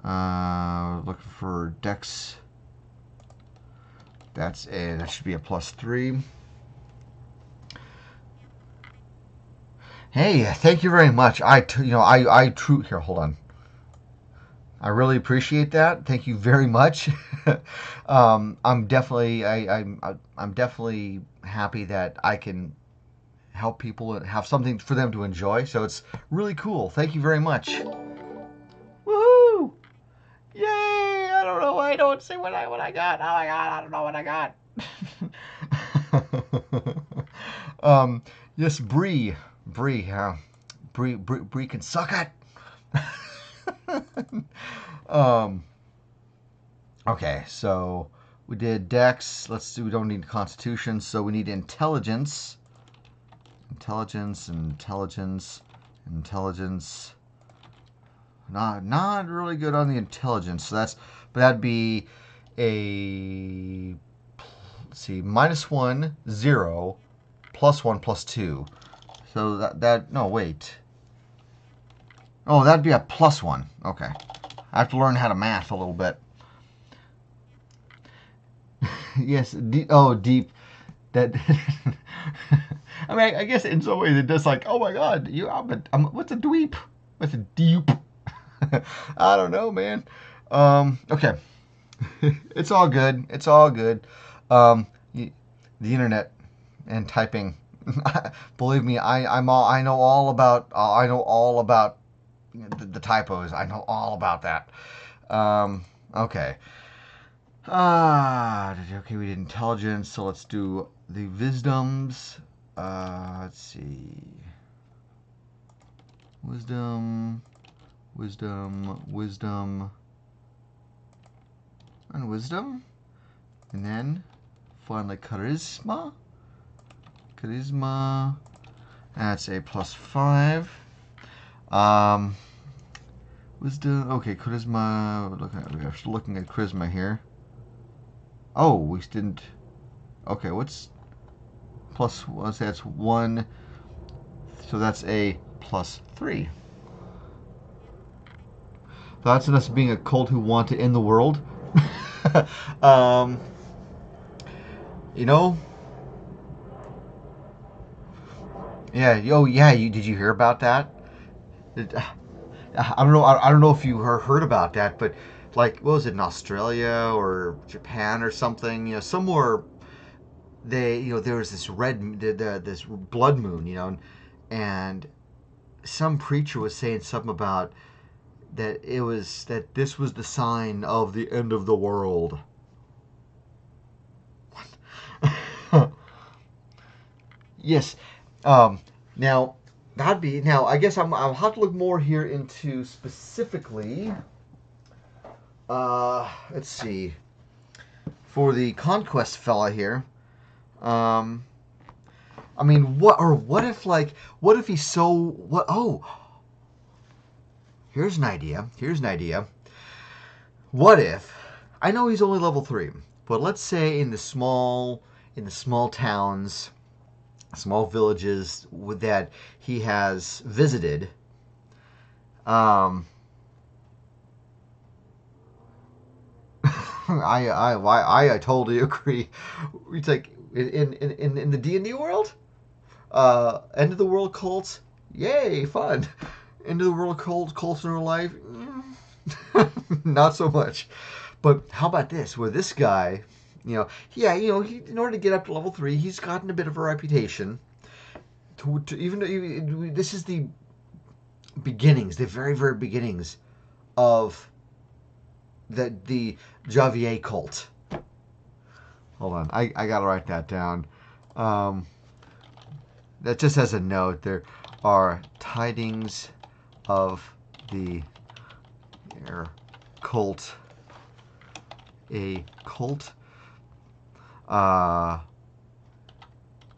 Looking for dex. That should be a +3. Hey, thank you very much. I here. Hold on. I really appreciate that. Thank you very much. I'm definitely happy that I can help people and have something for them to enjoy. So it's really cool. Thank you very much. Woohoo! Yay! I don't know. I don't see what I got. Oh my god! I don't know what I got. Yes, Bree, Bree can suck it. Okay, so we did Dex. Let's see. We don't need Constitution, so we need Intelligence. Intelligence. Not really good on the Intelligence. So that'd be a, let's see, -1, 0, +1, +2. So no, wait. Oh, that'd be a +1. Okay. I have to learn how to math a little bit. Yes, deep. That. I mean, I guess in some ways it does, like, oh my god, what's a dweep? What's a deep? I don't know, man. Okay. It's all good. It's all good. The internet and typing. Believe me, I know all about the typos. I know all about that. Okay. Okay, we did intelligence, so let's do the wisdoms. Let's see. Wisdom, and wisdom. And then finally charisma. That's a +5. Wisdom. Okay, charisma. We're looking at charisma here. Oh, we didn't. Okay, what's plus? Let's say that's 1. So that's a +3. That's us being a cult who want to end the world. You know. Yeah. Oh, yeah. Did you hear about that? I don't know. I don't know if you heard about that, but like, what was it, in Australia or Japan or something? You know, somewhere there was this this blood moon, and some preacher was saying something about that this was the sign of the end of the world. What? Yes. Now I guess I'll have to look more here into specifically. Let's see. For the conquest fella here. I mean, what if he's so what? Oh, here's an idea. What if I know he's only level 3, but let's say in the small towns, small villages that he has visited, I totally agree. It's like in the D&D world, end of the world cults, yay, fun. End of the world cults in real life, not so much. But how about this? Where this guy, he, in order to get up to level 3, he's gotten a bit of a reputation. Even though this is the beginnings, the very, very beginnings of the Javier cult. Hold on, I gotta write that down. That just as a note, there are tidings of the cult, a cult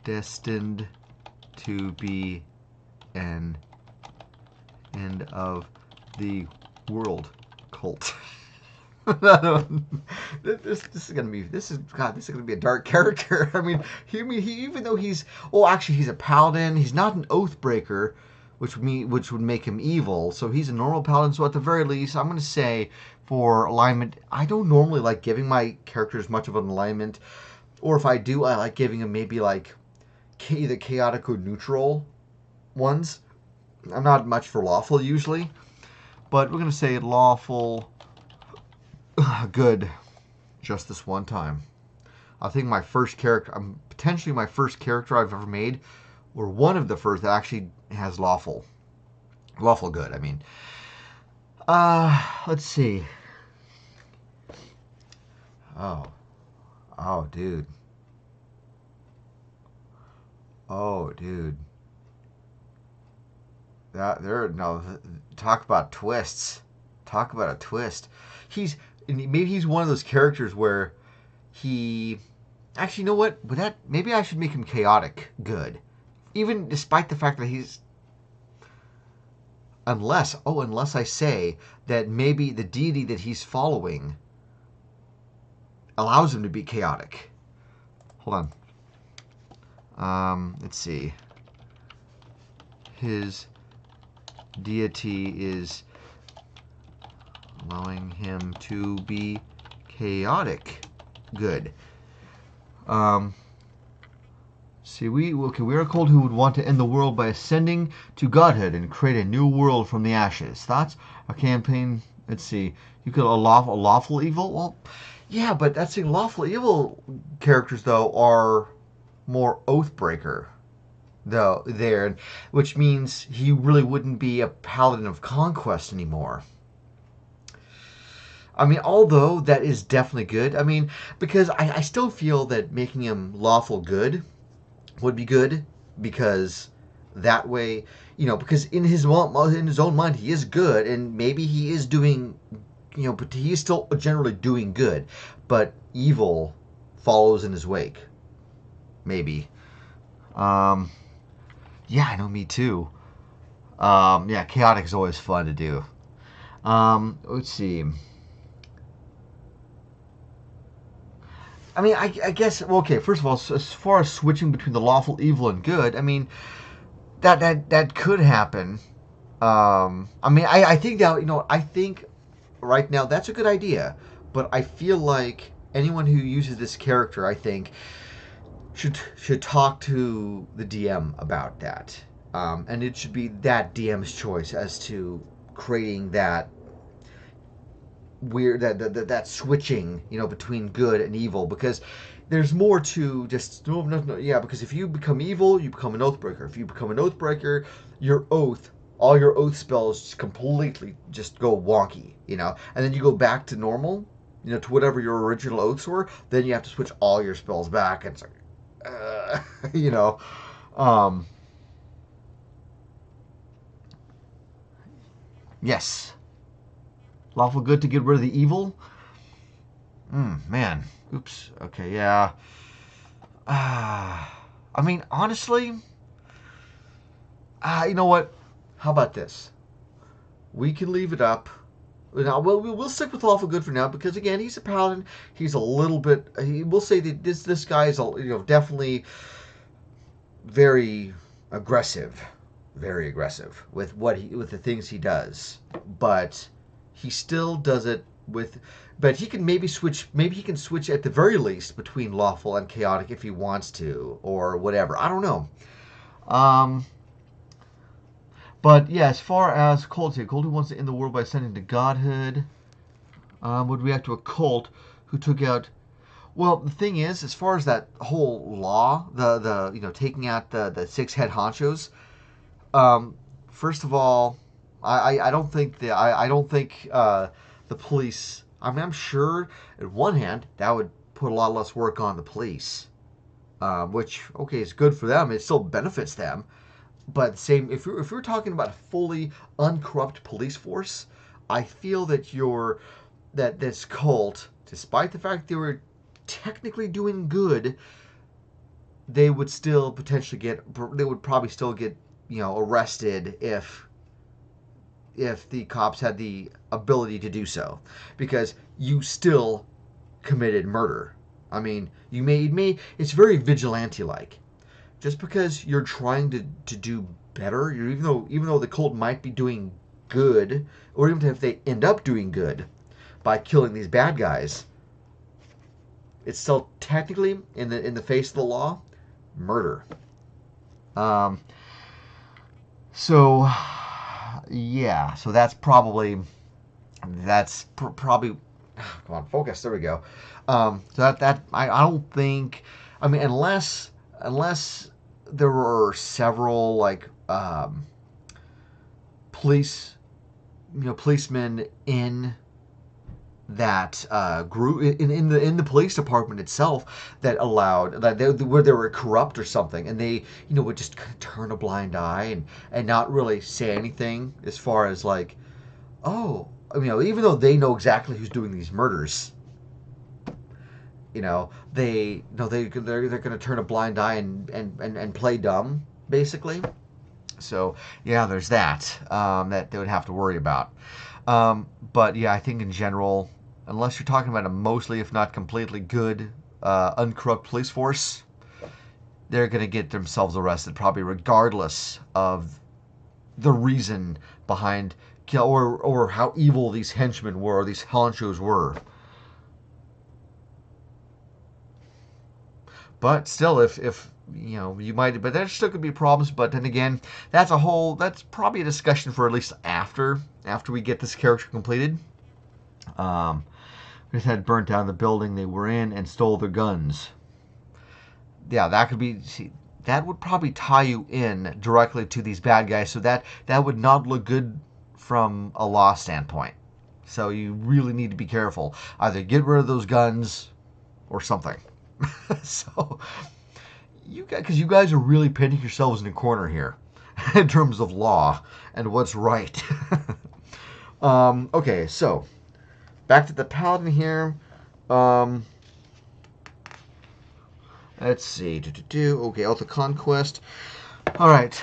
destined to be an end of the world cult. This is gonna be a dark character. I mean, he even though he's he's a paladin. He's not an oath breaker, which would make him evil. So he's a normal paladin. So at the very least, I'm gonna say for alignment, I don't normally like giving my characters much of an alignment, or if I do, I like giving them maybe like either chaotic or neutral ones. I'm not much for lawful usually, but we're gonna say lawful. Good, just this one time. I think my first character, potentially my first character I've ever made, or one of the first that actually has lawful good. I mean, let's see. Oh, dude. Talk about twists. Talk about a twist. Maybe he's one of those characters where he actually, you know what? Maybe I should make him chaotic good, even despite the fact that he's unless I say that maybe the deity that he's following allows him to be chaotic. Hold on. Let's see. His deity is allowing him to be chaotic good. We are called who would want to end the world by ascending to godhood and create a new world from the ashes. Thoughts? A campaign. Let's see. You could a lawful evil. Well, yeah, but that's the lawful evil characters though are more oathbreaker though there, which means he really wouldn't be a paladin of conquest anymore. I mean, although that is definitely good. I mean, because I still feel that making him lawful good would be good, because that way, because in his own mind he is good, and maybe he is doing, but he is still generally doing good, but evil follows in his wake. Maybe. Yeah, I know, me too. Yeah, chaotic is always fun to do. Let's see. I mean, I guess, well, okay, first of all, as far as switching between the lawful evil and good, I mean, that could happen. I mean, I think that, I think right now that's a good idea, but I feel like anyone who uses this character, I think, should talk to the DM about that. And it should be that DM's choice as to creating that weird that switching between good and evil, because there's more to just no, yeah, because if you become evil, you become an oathbreaker. If you become an oathbreaker, your oath, all your oath spells just completely just go wonky, and then you go back to normal, to whatever your original oaths were. Then you have to switch all your spells back, and it's like, you know, um, yes, lawful good to get rid of the evil. Man, oops. Okay, yeah. I mean, honestly, you know what? How about this? We can leave it up. Now, we'll stick with lawful good for now because again, he's a paladin. He's a little bit. We'll say that this guy is definitely very very aggressive with the things he does. But he still does it with. But he can maybe switch. Maybe he can switch at the very least between lawful and chaotic if he wants to, or whatever. I don't know. Um, but yeah, as far as cult who wants to end the world by ascending to godhood, would react to a cult who took out. Well, the thing is, as far as that whole law, the taking out the six head honchos. Um, First of all, I don't think I don't think the police. I mean, I'm sure at one hand that would put a lot less work on the police, which okay is good for them. It still benefits them. But same, if you're talking about a fully uncorrupt police force, I feel that this cult, despite the fact they were technically doing good, they would still potentially they would probably still get arrested if the cops had the ability to do so, because you still committed murder. I mean, it's very vigilante like. Just because you're trying to do better, even though the cult might be doing good, or even if they end up doing good by killing these bad guys, it's still technically in the face of the law, murder. Um, so yeah, so that's probably come on, focus. There we go. So I don't think. I mean, unless there were several like police, policemen in that group in the police department itself that allowed where they were corrupt or something, and they would just kind of turn a blind eye and not really say anything as far as like, oh, even though they know exactly who's doing these murders, they're going to turn a blind eye and play dumb basically. So yeah, there's that they would have to worry about. But yeah, I think in general, unless you're talking about a mostly, if not completely good, uncorrupt police force, they're going to get themselves arrested, probably regardless of the reason behind or how evil these henchmen were, or these honchos were. But still, if you might, but there still could be problems. But then again, that's probably a discussion for at least after we get this character completed. Just had burnt down the building they were in and stole their guns. Yeah, that could be. See, that would probably tie you in directly to these bad guys, so that would not look good from a law standpoint. So you really need to be careful. Either get rid of those guns or something. So because you guys are really painting yourselves in a corner here in terms of law and what's right. Okay, so back to the paladin here. Let's see. Okay, Alta Conquest. All right.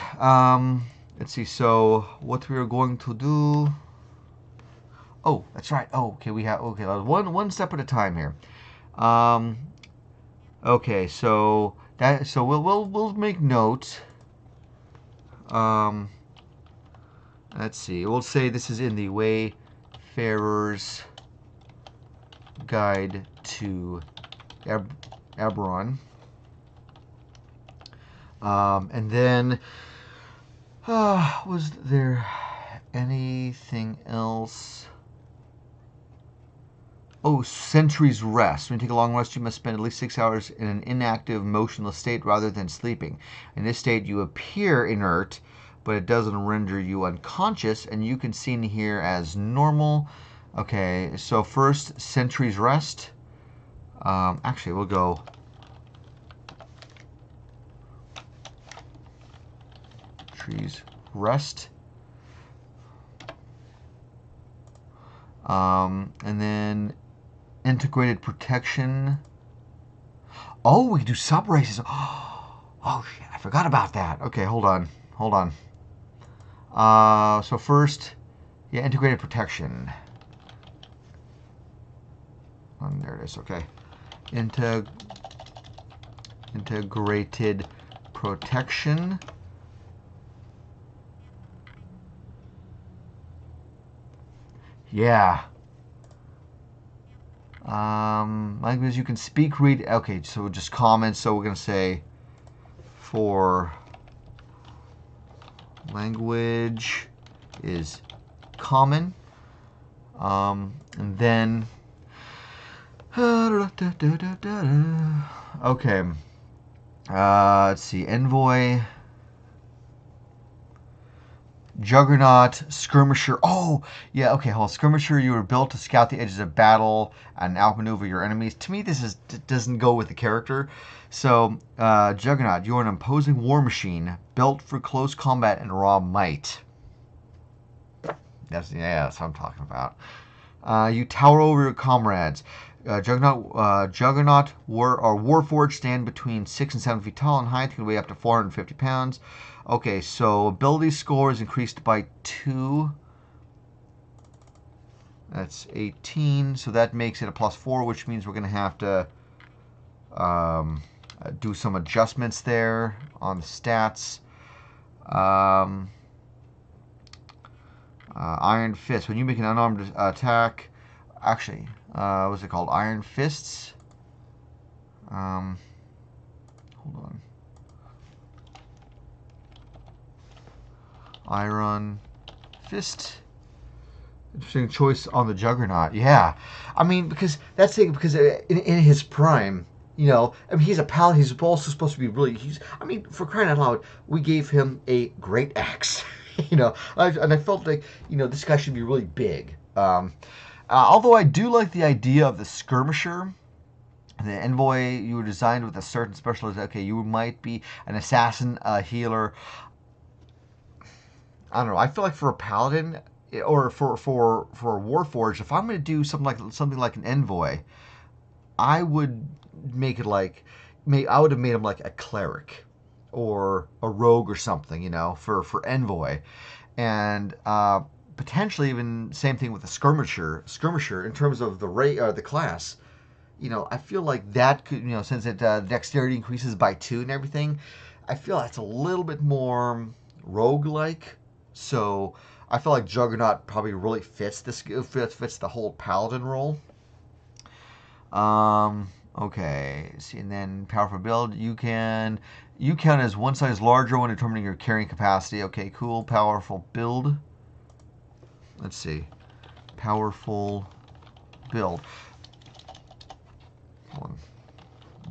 Let's see. So what we are going to do. Oh, that's right. Oh, okay. One step at a time here. Okay, so we'll make note. Let's see. We'll say this is in the Wayfarer's Guide to Eberron. And then was there anything else? Oh, Sentry's Rest. When you take a long rest, you must spend at least 6 hours in an inactive, motionless state rather than sleeping. In this state, you appear inert, but it doesn't render you unconscious, and you can see in here as normal. Okay, so first, Sentry's Rest. Actually, we'll go Sentry's Rest. And then integrated protection. Oh, we can do sub races. Oh shit, I forgot about that. Okay, hold on. So first, yeah, integrated protection. There it is. Okay, integrated protection. Yeah. Languages you can speak, read. Okay, so just comments. So we're gonna say for language is common, and then okay. Let's see, envoy. Juggernaut, Skirmisher. Oh, yeah, okay, hold on. Skirmisher, you were built to scout the edges of battle and outmaneuver your enemies. To me, this doesn't go with the character. So, Juggernaut, you're an imposing war machine built for close combat and raw might. That's what I'm talking about. You tower over your comrades. Juggernaut Warforged stand between 6 and 7 feet tall in height, can weigh up to 450 pounds. Okay, so ability score is increased by 2. That's 18, so that makes it a +4, which means we're going to have to do some adjustments there on the stats. Iron Fist. When you make an unarmed attack, actually, what's it called? Iron Fists. Hold on. Iron Fist. Interesting choice on the Juggernaut. Yeah, I mean, because that's the thing, because in his prime, you know, I mean, he's a paladin. He's also supposed to be really. I mean, for crying out loud, we gave him a great axe. You know, and I felt like, you know, this guy should be really big. Although I do like the idea of the Skirmisher. The envoy, you were designed with a certain specialization. Okay, you might be an assassin, a healer. I don't know. I feel like for a paladin or for a Warforged, if I'm going to do something like an envoy, I would make it like I would have made him like a cleric or a rogue or something, you know, for envoy, and potentially even same thing with the skirmisher in terms of the class. You know, I feel like that could, you know, since it dexterity increases by 2 and everything, I feel that's a little bit more rogue-like. So I feel like Juggernaut probably really fits the whole paladin role. Okay. See, and then powerful build. You count as one size larger when determining your carrying capacity. Okay, cool. Powerful build. Let's see. Powerful build.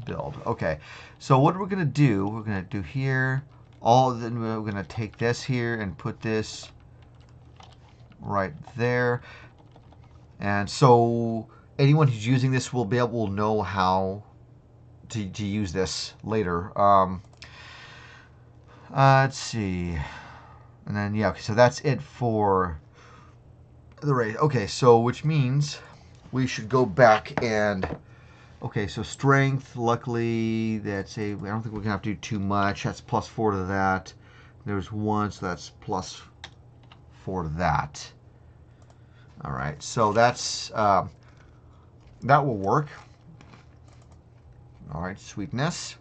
Build. Okay. So what we're gonna do? We're gonna do here. Then we're going to take this here and put this right there. And so anyone who's using this will know how to use this later. Let's see. And then, yeah, okay, so that's it for the race. Okay, so which means we should go back and... Okay, so strength, luckily, I don't think we're going to have to do too much. That's +4 to that. There's 1, so that's +4 to that. All right, so that's, that will work. All right, sweetness.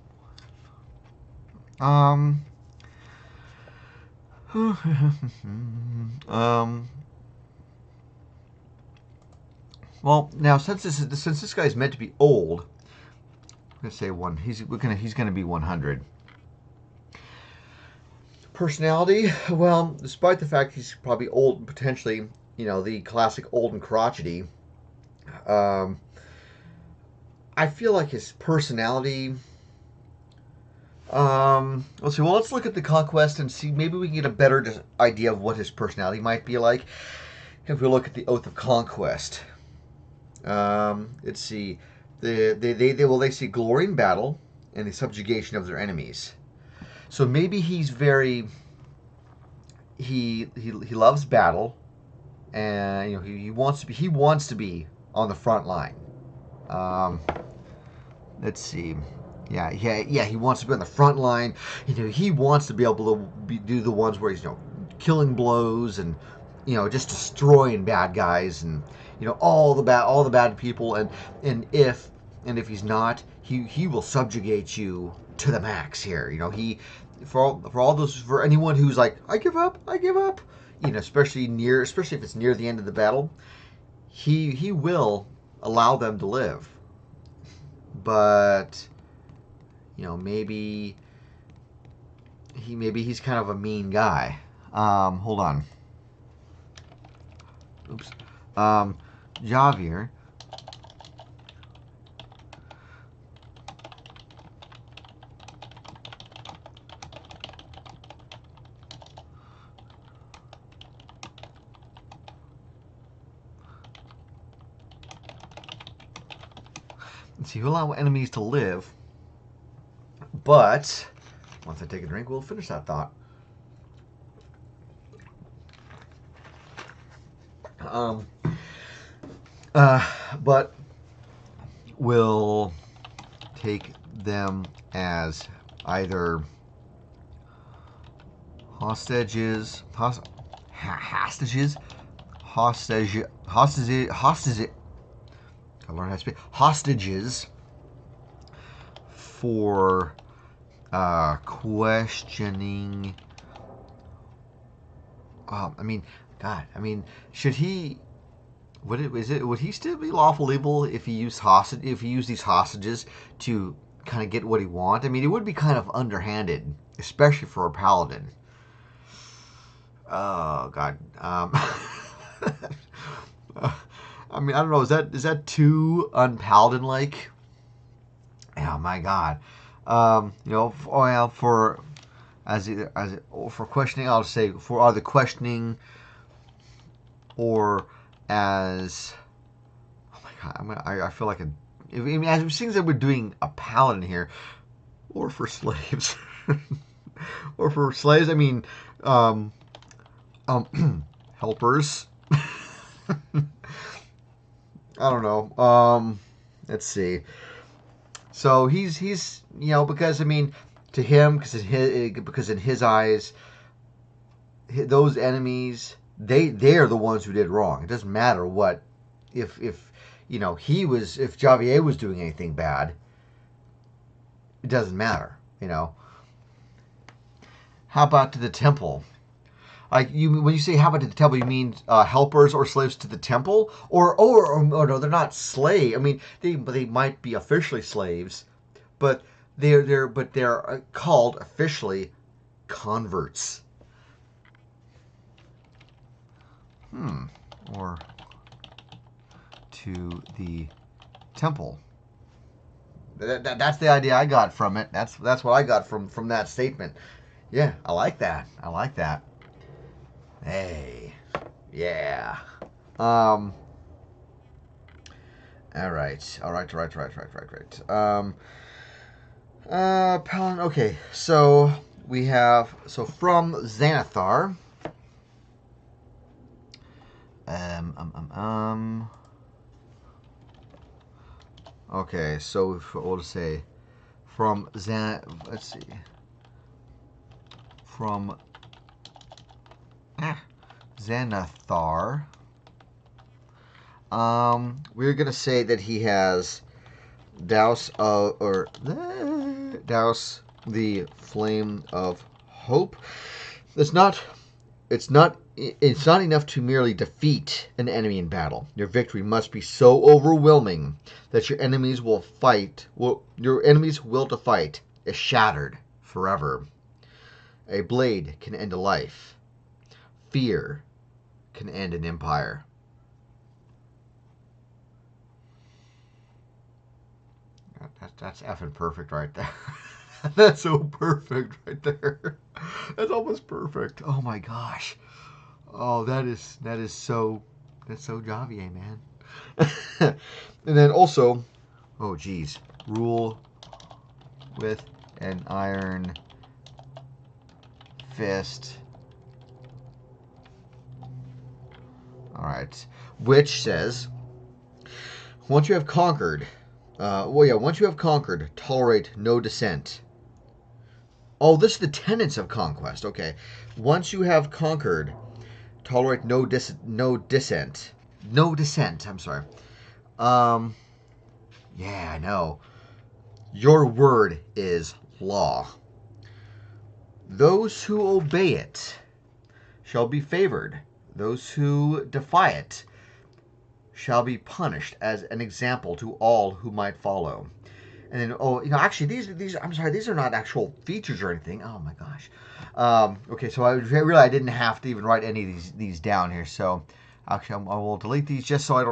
Well, now since this guy's meant to be old, I'm gonna say one. He's gonna be 100. Personality, well, despite the fact he's probably old, potentially, you know, the classic old and crotchety. I feel like his personality. Let's see. Well, let's look at the conquest and see. Maybe we can get a better idea of what his personality might be like if we look at the Oath of Conquest. Let's see. They see glory in battle and the subjugation of their enemies. So maybe he's very. He loves battle, and he wants to be on the front line. Let's see. Yeah. He wants to be on the front line. He wants to be able to do the ones where he's killing blows and just destroying bad guys and all the bad people and if he's not, he will subjugate you to the max here. He for anyone who's like I give up, especially if it's near the end of the battle, he will allow them to live. But maybe he's kind of a mean guy. Hold on. Oops. Javier. Let's see, he'll allow enemies to live, but once I take a drink, we'll finish that thought. But we'll take them as either hostages. I learn how to speak. Hostages for questioning. Should he? Would he still be lawful evil if he used these hostages to kind of get what he wants? It would be kind of underhanded, especially for a paladin. Oh God. I don't know. Is that too unpaladin like? Oh my God. For questioning, I'll say for either questioning or as. Oh my God. I feel like as it seems that we're doing a paladin here, or for slaves, or for slaves. Helpers. I don't know. Let's see. So he's because to him, because in his eyes, those enemies they're the ones who did wrong. It doesn't matter what if Javier was doing anything bad. It doesn't matter. How about to the temple? Like when you say how about to the temple, you mean helpers or slaves to the temple, or no, they're not slave. They might be officially slaves, but they're called officially converts. Or to the temple. That's the idea I got from it. That's what I got from that statement. Yeah, I like that. Hey, yeah. All right. Paladin. Okay, so we have from Xanathar. Okay, so we'll just say from Let's see. From Xanathar. We're gonna say that he has douse the flame of hope. It's not enough to merely defeat an enemy in battle. Your victory must be so overwhelming that your enemies will to fight is shattered forever. A blade can end a life. Fear can end an empire. That's effing perfect right there. That's so perfect right there. That's almost perfect. Oh my gosh. Oh, that's so Javier, man. And then also, oh geez, rule with an iron fist. All right, which says once you have conquered, once you have conquered, tolerate no dissent. Oh, this is the tenets of conquest. Okay, once you have conquered, tolerate no dissent. No dissent. I'm sorry. Um, yeah, I know. Your word is law. Those who obey it shall be favored. Those who defy it shall be punished as an example to all who might follow. And then, actually, these I'm sorry, these are not actual features or anything. Oh my gosh. Okay, so I realized I didn't have to even write any of these down here. So actually, I will delete these just so we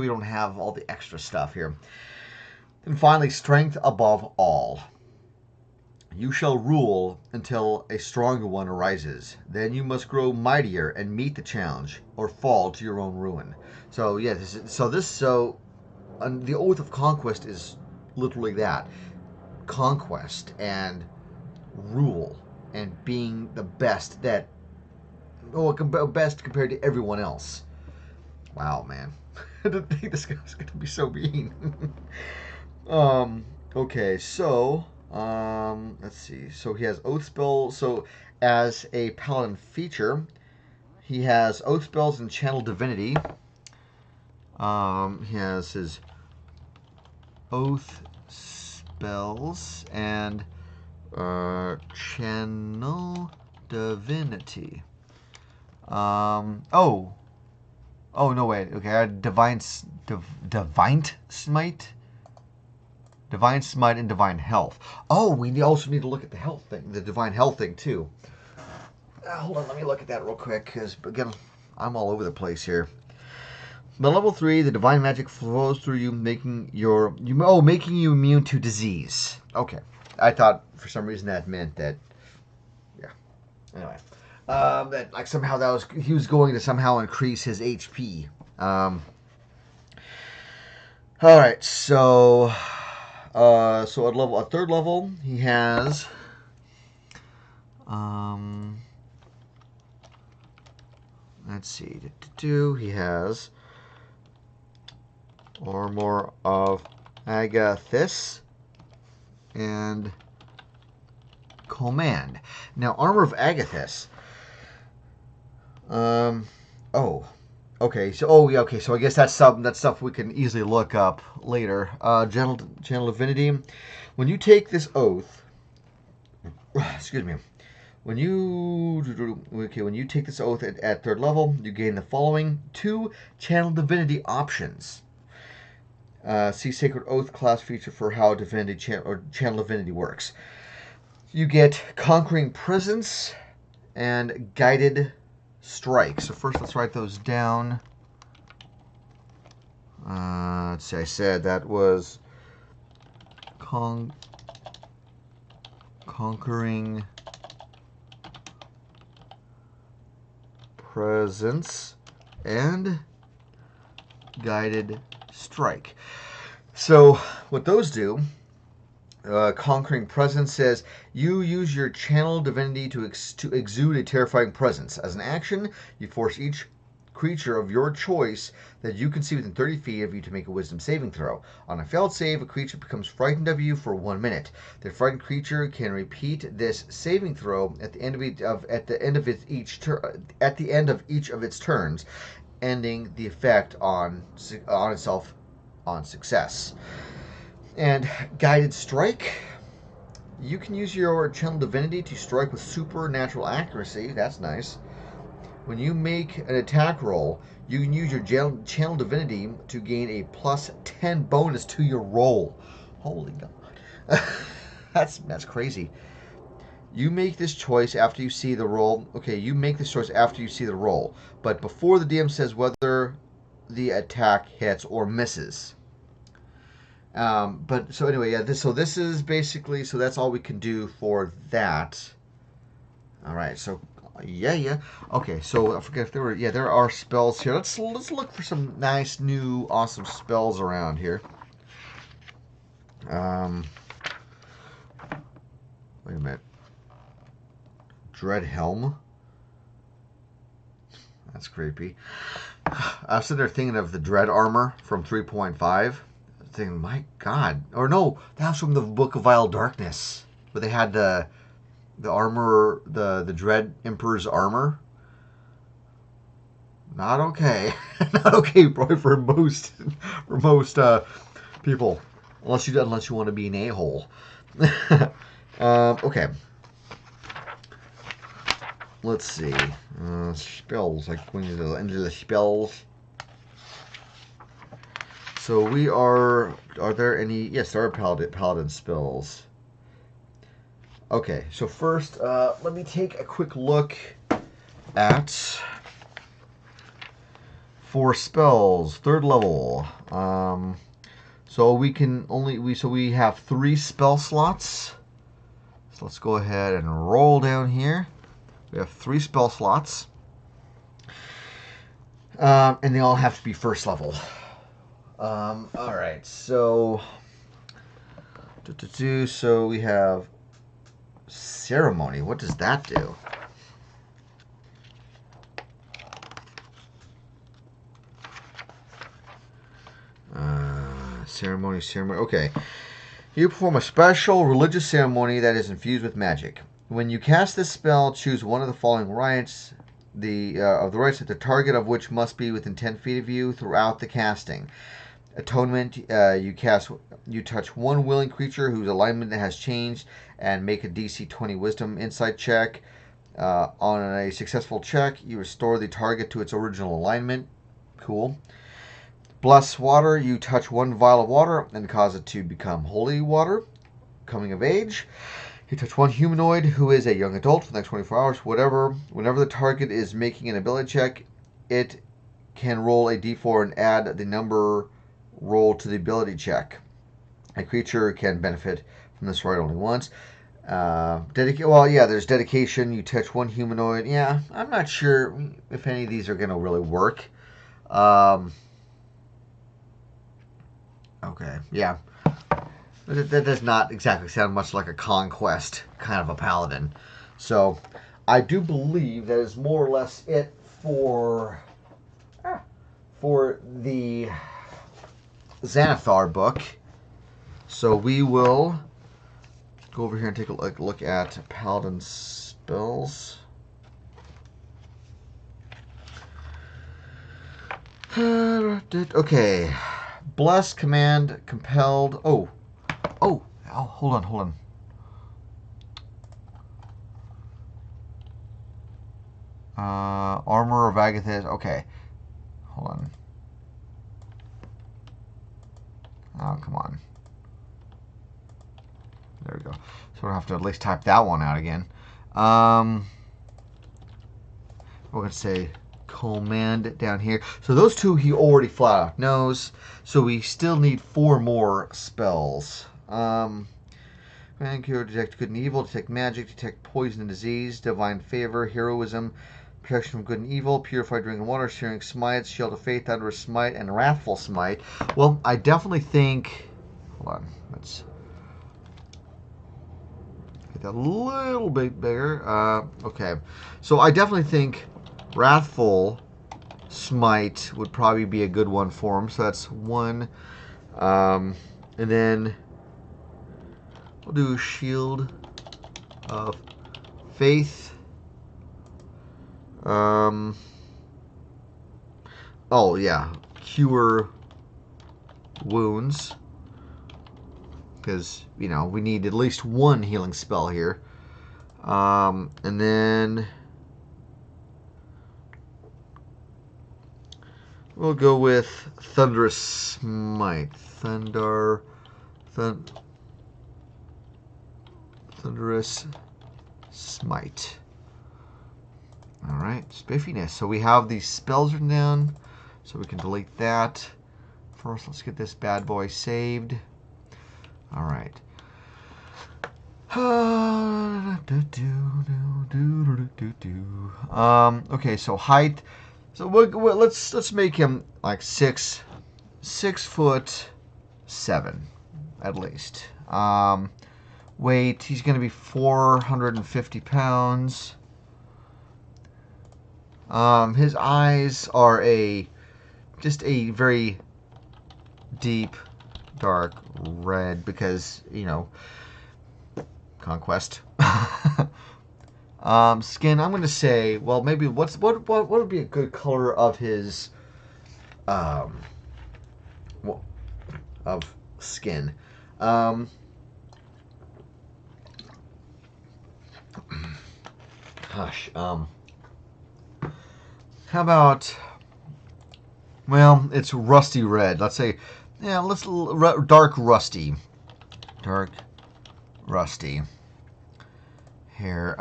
don't have all the extra stuff here. And finally, strength above all. You shall rule until a stronger one arises. Then you must grow mightier and meet the challenge, or fall to your own ruin. So yeah, the oath of conquest is literally that: conquest and rule and being the best best compared to everyone else. Wow, man, I didn't think this guy was going to be so mean. Okay, so let's see. So he has oath spell. So as a paladin feature, he has oath spells and channel divinity. He has his oath spells and channel divinity. Oh no, wait. Okay, I had divine smite. Divine smite and divine health. Oh, we also need to look at the health thing, the divine health thing too. Hold on, let me look at that real quick, because again, I'm all over the place here. But level 3, the divine magic flows through you, making you immune to disease. Okay, I thought for some reason that meant that. Yeah. Anyway, that like somehow he was going to somehow increase his HP. All right, so. So at third level, he has let's see, he has Armor of Agathis and Command. Now, Armor of Agathis. Okay, so I guess that's stuff we can easily look up later. Channel Divinity. When you take this oath, excuse me. When you take this oath at third level, you gain the following 2 Channel Divinity options. See Sacred Oath class feature for how Channel Divinity works. You get Conquering Presence and Guided Strike. So first, let's write those down. Let's see. I said that was Conquering Presence and Guided Strike. So what those do, Conquering Presence says you use your channel divinity to exude a terrifying presence. As an action, you force each creature of your choice that you can see within 30 feet of you to make a wisdom saving throw. On a failed save, a creature becomes frightened of you for 1 minute. The frightened creature can repeat this saving throw at the end of each of its turns, ending the effect on itself on success. And Guided Strike. You can use your channel divinity to strike with supernatural accuracy. That's nice. When you make an attack roll, you can use your channel divinity to gain a plus 10 bonus to your roll. Holy God. That's crazy. You make this choice after you see the roll. Okay, you make this choice after you see the roll, but before the DM says whether the attack hits or misses. But so anyway, yeah. This is basically, so that's all we can do for that. All right. So yeah. Okay. So I forget if there were. Yeah, there are spells here. Let's look for some nice new awesome spells around here. Wait a minute. Dread Helm. That's creepy. I was sitting there thinking of the Dread Armor from 3.5. Thinking, my God. Or no, that was from the Book of Vile Darkness. Where they had the armor, the Dread Emperor's armor. Not okay. Not okay, probably for most people. Unless you want to be an a-hole. Okay. Let's see. Spells. Like going into the spells. So we are there any? Yes, there are paladin spells. Okay, so first, let me take a quick look at 4 spells, 3rd level. So we can we have 3 spell slots. So let's go ahead and roll down here. We have 3 spell slots, and they all have to be 1st level. All right, so so we have ceremony. What does that do? Ceremony. Okay. You perform a special religious ceremony that is infused with magic. When you cast this spell, choose one of the following rites. Of the rites, the target of which must be within 10 feet of you throughout the casting. Atonement. You touch one willing creature whose alignment has changed, and make a DC 20 Wisdom Insight check. On a successful check, you restore the target to its original alignment. Cool. Bless water. You touch one vial of water and cause it to become holy water. Coming of age. You touch one humanoid who is a young adult for the next 24 hours. Whenever the target is making an ability check, it can roll a d4 and add the number rolled to the ability check. A creature can benefit from this right only once. There's dedication. You touch one humanoid. Yeah, I'm not sure if any of these are going to really work. Okay, yeah. That does not exactly sound much like a conquest kind of a paladin. So, I do believe that is more or less it for the Xanathar book. So we will go over here and take a look at paladin spells. Okay. Bless, command, compelled. Oh, hold on. Armor of Agathis. Okay. Hold on. Oh, come on. There we go. So we'll have to at least type that one out again. We're going to say command down here. So those 2 he already flat out knows. So we still need 4 more spells. Command cure, detect good and evil, detect magic, detect poison and disease, divine favor, heroism, protection from good and evil, purified drinking water, searing smite, shield of faith, thunderous smite, and wrathful smite. Well, I definitely think. Hold on, let's get that a little bit bigger. Okay, so I definitely think wrathful smite would probably be a good one for him. So that's 1, and then we'll do shield of faith. Oh yeah, cure wounds, because we need at least 1 healing spell here. And then we'll go with thunderous smite. Thunderous smite. All right, spiffiness. So we have these spells written down, so we can delete that. First, let's get this bad boy saved. All right. Okay, so height. So let's make him like 6'7" at least. Weight, he's going to be 450 pounds. His eyes are just a very deep, dark red because, conquest. Skin, I'm going to say, well, maybe what would be a good color of his of skin? Gosh, how about, well, it's rusty red. Let's say, yeah, dark rusty. Dark rusty hair.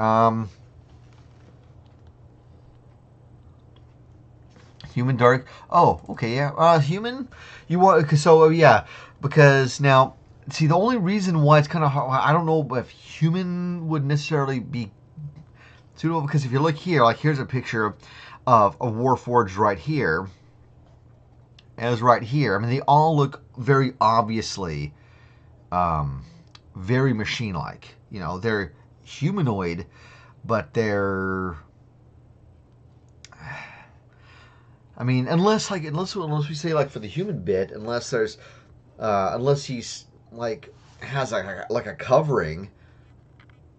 Human dark. Oh, okay, yeah. Human. You want so yeah, because now see the only reason why it's kind of hard. I don't know if human would necessarily be suitable because if you look here, like here's a picture of a Warforged right here. As right here, I mean they all look very obviously, very machine-like. They're humanoid, but they're. I mean, unless we say like for the human bit, unless he's like has like a covering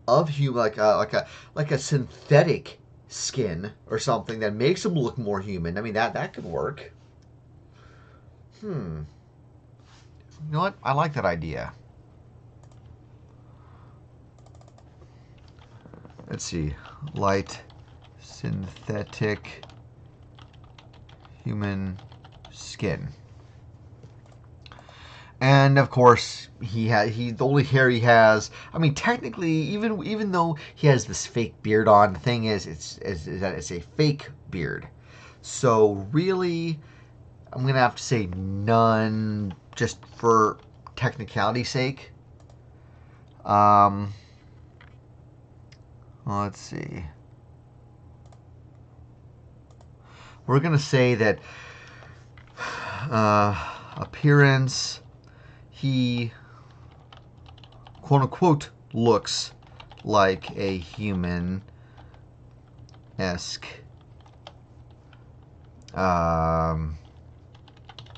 of human, like a synthetic skin or something that makes him look more human. I mean that could work. You know what? I like that idea. Let's see, light synthetic human skin. And of course, the only hair he has. I mean, technically, even though he has this fake beard on, the thing is that it's a fake beard. So really, I'm gonna have to say none, just for technicality's sake. Let's see. We're gonna say that appearance, he quote unquote looks like a human-esque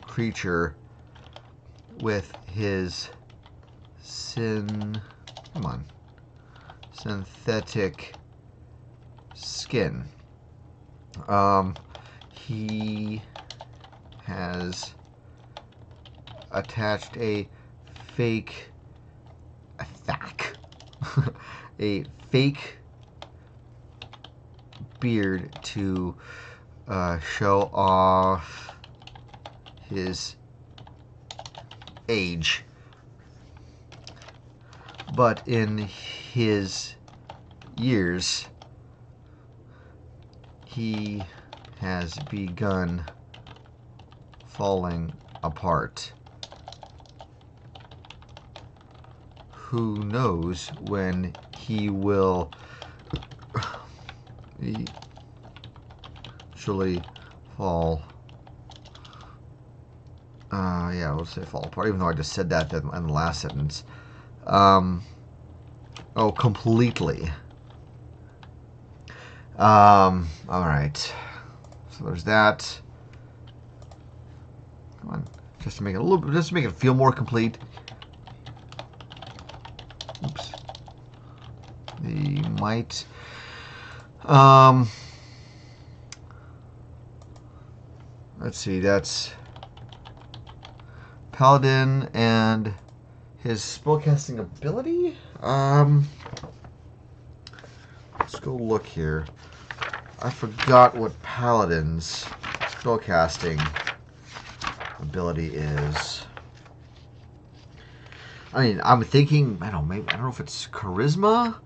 creature with his synthetic skin. He has attached a fake beard to show off his age, but in his years he has begun falling apart. Who knows when he will actually fall. Yeah, let's say fall apart, even though I just said that in the last sentence. Oh, completely. All right. So there's that. Come on, just to make it feel more complete. Oops. The might. Let's see. That's Paladin and his spellcasting ability. Let's go look here. I forgot what Paladin's spellcasting ability is. I mean, I'm thinking, I don't know if it's charisma.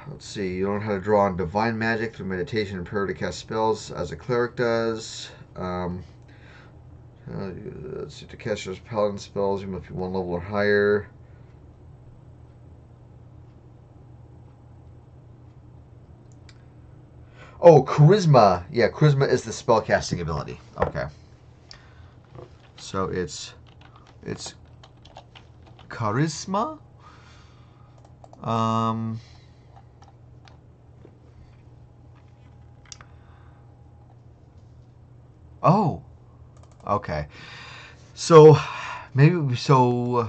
Let's see. You learn how to draw on divine magic through meditation and prayer to cast spells, as a cleric does. Let's see, to cast those paladin spells, you must be 1 level or higher. Oh, charisma. Yeah, charisma is the spellcasting ability. Okay. So it's charisma. Oh. Okay. So maybe all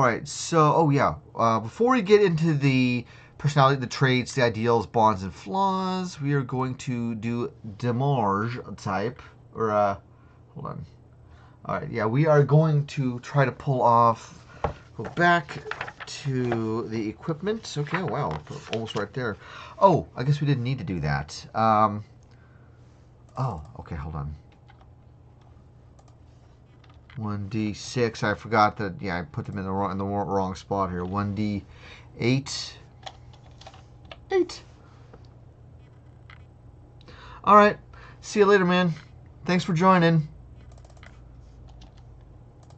right. So yeah. Before we get into the personality, the traits, the ideals, bonds, and flaws, we are going to do Demarge type or hold on. All right. Yeah, we are going to try to pull off. Go back to the equipment. Okay. Wow. Almost right there. Oh, I guess we didn't need to do that. Oh. Okay. Hold on. 1d6. I forgot that. Yeah, I put them in the wrong spot here. 1d8. 8. All right. See you later, man. Thanks for joining.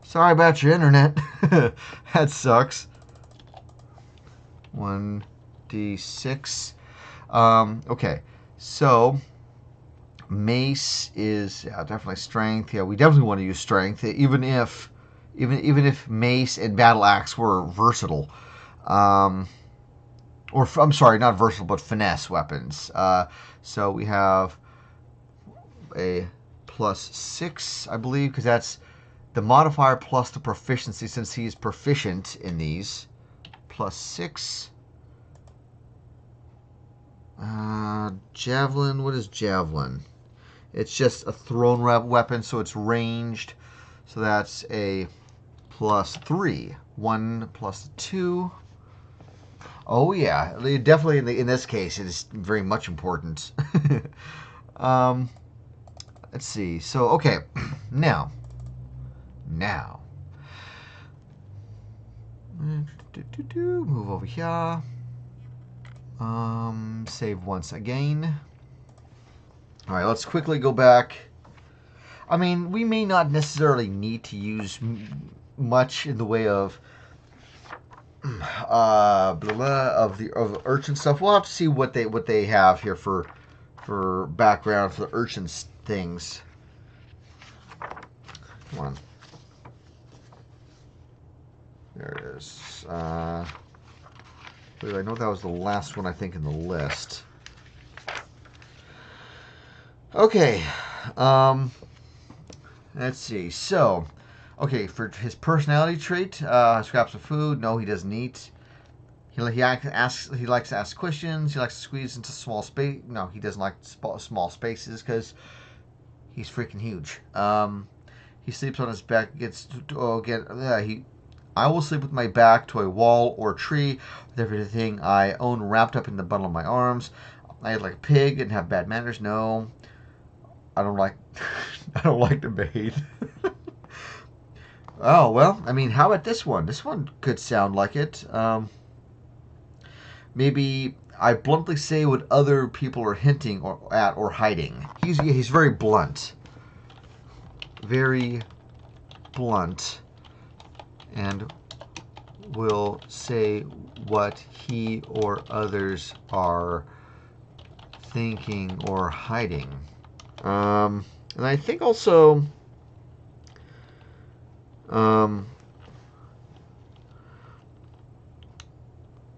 Sorry about your internet. That sucks. 1d6. Okay. So mace is definitely strength. Yeah, we definitely want to use strength, even if mace and battle axe were versatile. Or I'm sorry, not versatile, but finesse weapons. So we have a +6, I believe, because that's the modifier plus the proficiency, since he is proficient in these. +6. Javelin. What is javelin? It's just a thrown weapon, so it's ranged. So that's a +3. 1 + 2. Oh yeah, definitely in this case it is very much important. Let's see. So okay, now move over here. Save once again. All right, let's quickly go back. I mean, we may not necessarily need to use much in the way of of urchin stuff. We'll have to see what they have here for background for the urchin things. Come on. There it is. I know that was the last one, I think, in the list. Okay. Let's see. So, okay, for his personality trait, scraps of food. No, he doesn't eat. He likes to ask questions. He likes to squeeze into small space. No, he doesn't like small spaces because he's freaking huge. He sleeps on his back. I will sleep with my back to a wall or tree with everything I own wrapped up in the bundle of my arms. I eat like a pig and have bad manners. No, I don't like. I don't like to bathe. Oh well, I mean, how about this one? This one could sound like it. Maybe I bluntly say what other people are hinting at or hiding. He's very blunt. Very blunt. And will say what he or others are thinking or hiding. And I think also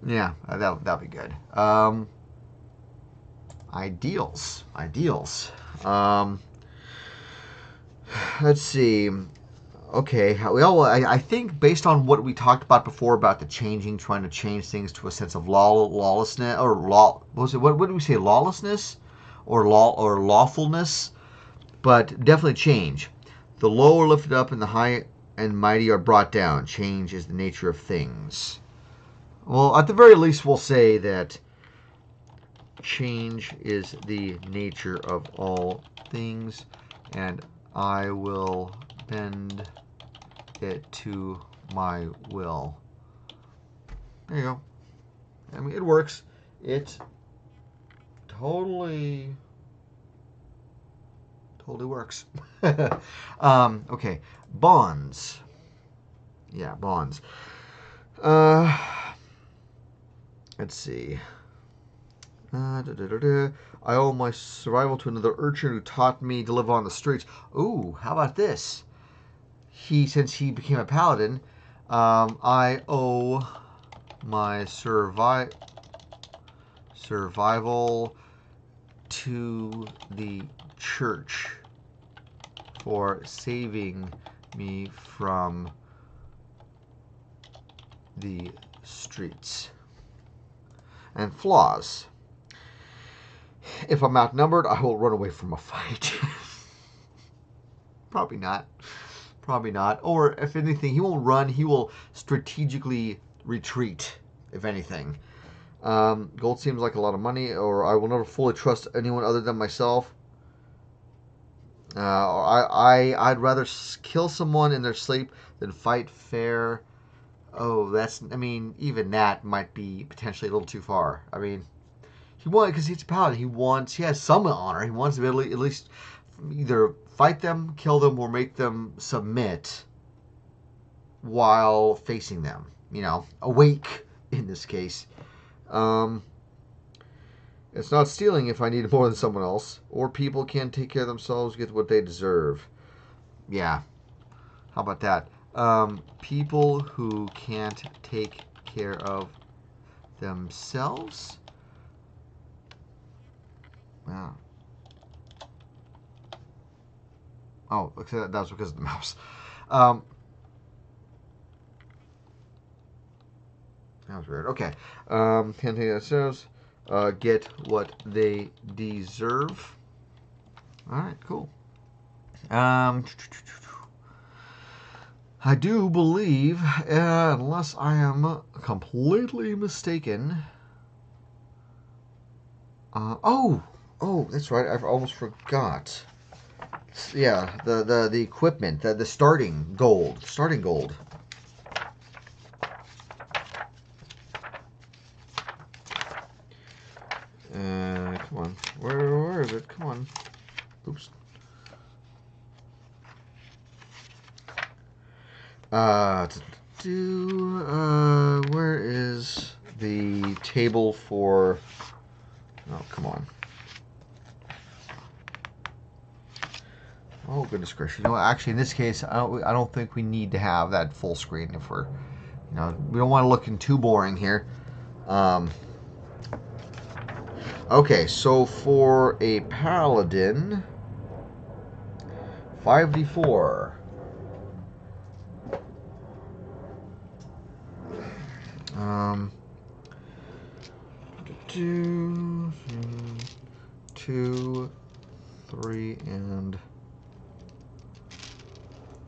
yeah, that'll be good. Ideals. Let's see. Okay, I think based on what we talked about before about trying to change things to a sense of lawlessness or law. What was it? What did we say? Lawlessness or lawfulness? But definitely change. The low are lifted up and the high and mighty are brought down. Change is the nature of things. Well, at the very least, we'll say that change is the nature of all things, and I will bend it to my will. There you go. I mean, it works. It totally Totally works. Okay, bonds. Yeah, bonds. Let's see. I owe my survival to another urchin who taught me to live on the streets. Ooh, how about this? Since he became a paladin, I owe my survival to the church for saving me from the streets. And flaws. If I'm outnumbered, I will run away from a fight. Probably not. Probably not. Or if anything, he won't run. He will strategically retreat, if anything. Gold seems like a lot of money, or I will never fully trust anyone other than myself. I'd rather kill someone in their sleep than fight fair. Oh, I mean, even that might be potentially a little too far. I mean, because he's a paladin, he has some honor. He wants to be at least either fight them, kill them, or make them submit while facing them. Awake in this case. It's not stealing if I need more than someone else, or people can't take care of themselves, get what they deserve. Yeah, how about that? People who can't take care of themselves. Wow. Oh, that was because of the mouse. That was weird. Okay. Can't take care of themselves. Get what they deserve. All right, cool. I do believe, unless I am completely mistaken. Oh, that's right. I almost forgot. Yeah, the equipment, the starting gold. Come on. Where is it? Come on. Oops. Where is the table for... Oh, come on. Oh, goodness gracious. Actually, in this case, I don't think we need to have that full screen if we're... we don't want to look too boring here. Okay, so for a paladin, 5d4. Two, 3, and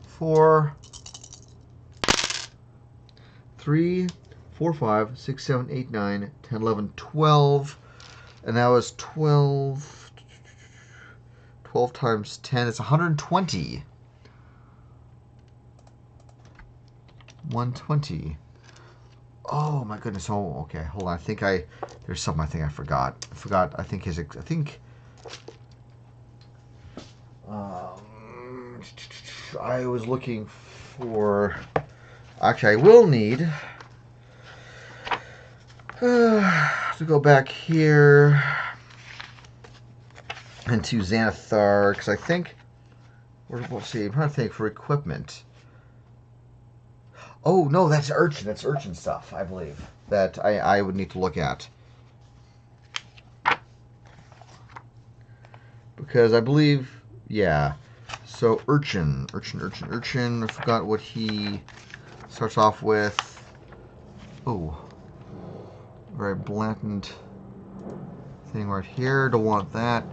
4. 3, 4, 5, 6, 7, 8, 9, 10, 11, 12. And that was 12. 12 times 10. It's 120. 120. Oh my goodness. Oh, okay. Hold on. There's something I think I forgot. I think I was looking for... Actually, I will need to go back here into Xanathar, because I think... We'll see. I'm trying to think for equipment. Oh, no, that's urchin. That's urchin stuff, I believe, that I would need to look at. Because I believe, yeah. So, urchin. I forgot what he starts off with. Oh. Very blatant thing right here. Don't want that.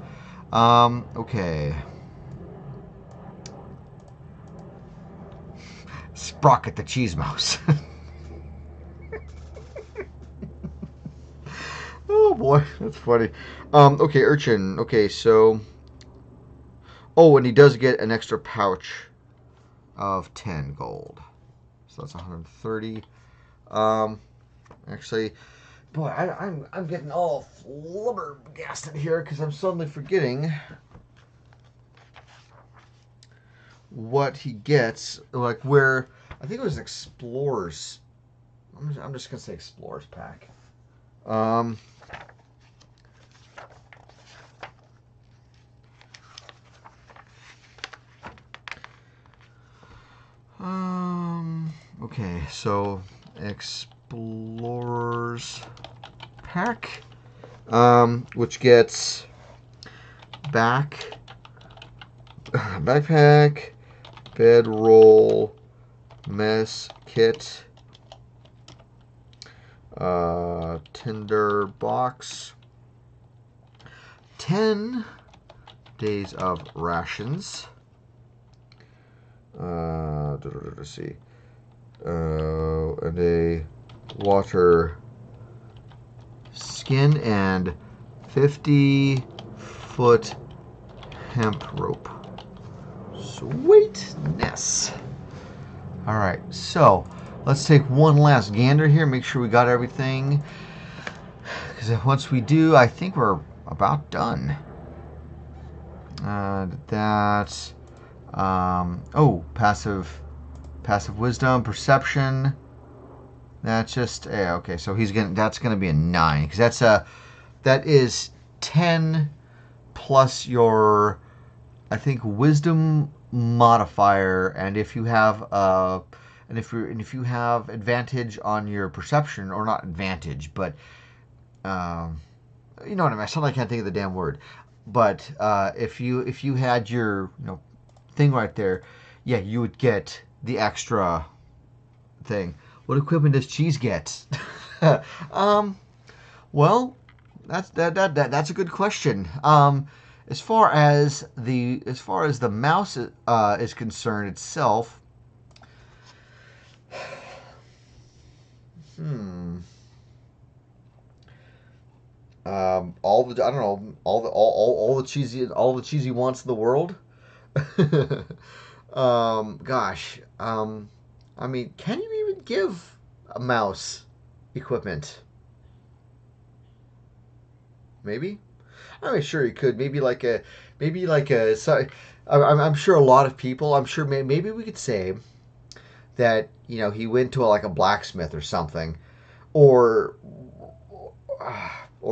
Okay. Sprocket the cheese mouse. Oh boy, that's funny. Okay, urchin. Okay, so... Oh, and he does get an extra pouch of 10 gold. So that's 130. Actually, boy, I'm getting all flubbergasted here because I'm suddenly forgetting what he gets, like where I think it was Explorers. I'm just gonna say Explorers pack. Okay, so Explorers pack, which gets backpack, bedroll, mess kit, tinder box, 10 days of rations. Let's see. And a water skin and 50-foot hemp rope. Sweetness. All right, so let's take one last gander here, make sure we got everything. Because once we do, I think we're about done. That's passive wisdom, perception. That's just okay. So that's gonna be a 9 because that is 10 plus your, I think, wisdom modifier, and if you have if you have advantage on your perception, or not advantage, but you know what I mean. I suddenly can't think of the damn word. But if you had your thing right there, yeah, you would get the extra thing. What equipment does Cheese get? Well, that's a good question. As far as the mouse is concerned itself, all the cheesy wants in the world. Gosh, I mean, can you even give a mouse equipment? Maybe. I mean, sure you could. Maybe like a. Sorry, I'm sure a lot of people. I'm sure maybe we could say that he went to a blacksmith or something, or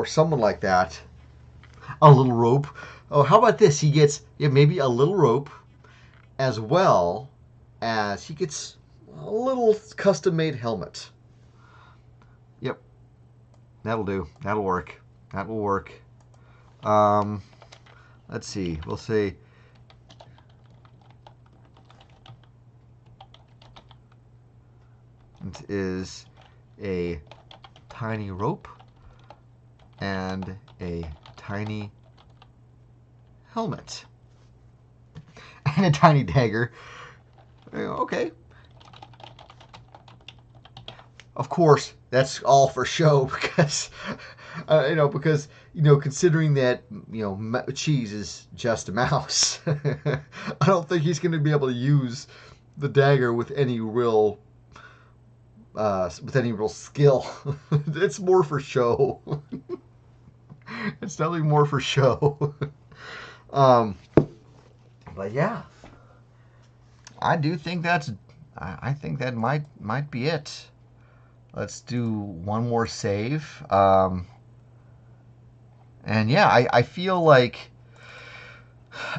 someone like that. A little rope. Oh, how about this? He gets maybe a little rope, as well as he gets a little custom-made helmet. Yep, that'll do. That'll work. That will work. Let's see. We'll say it is a tiny rope and a tiny helmet and a tiny dagger. Okay. Of course, that's all for show because considering that Cheese is just a mouse, I don't think he's going to be able to use the dagger with any real skill. It's more for show. It's definitely more for show. But yeah, I do think I think that might be it. Let's do one more save. And yeah, I feel like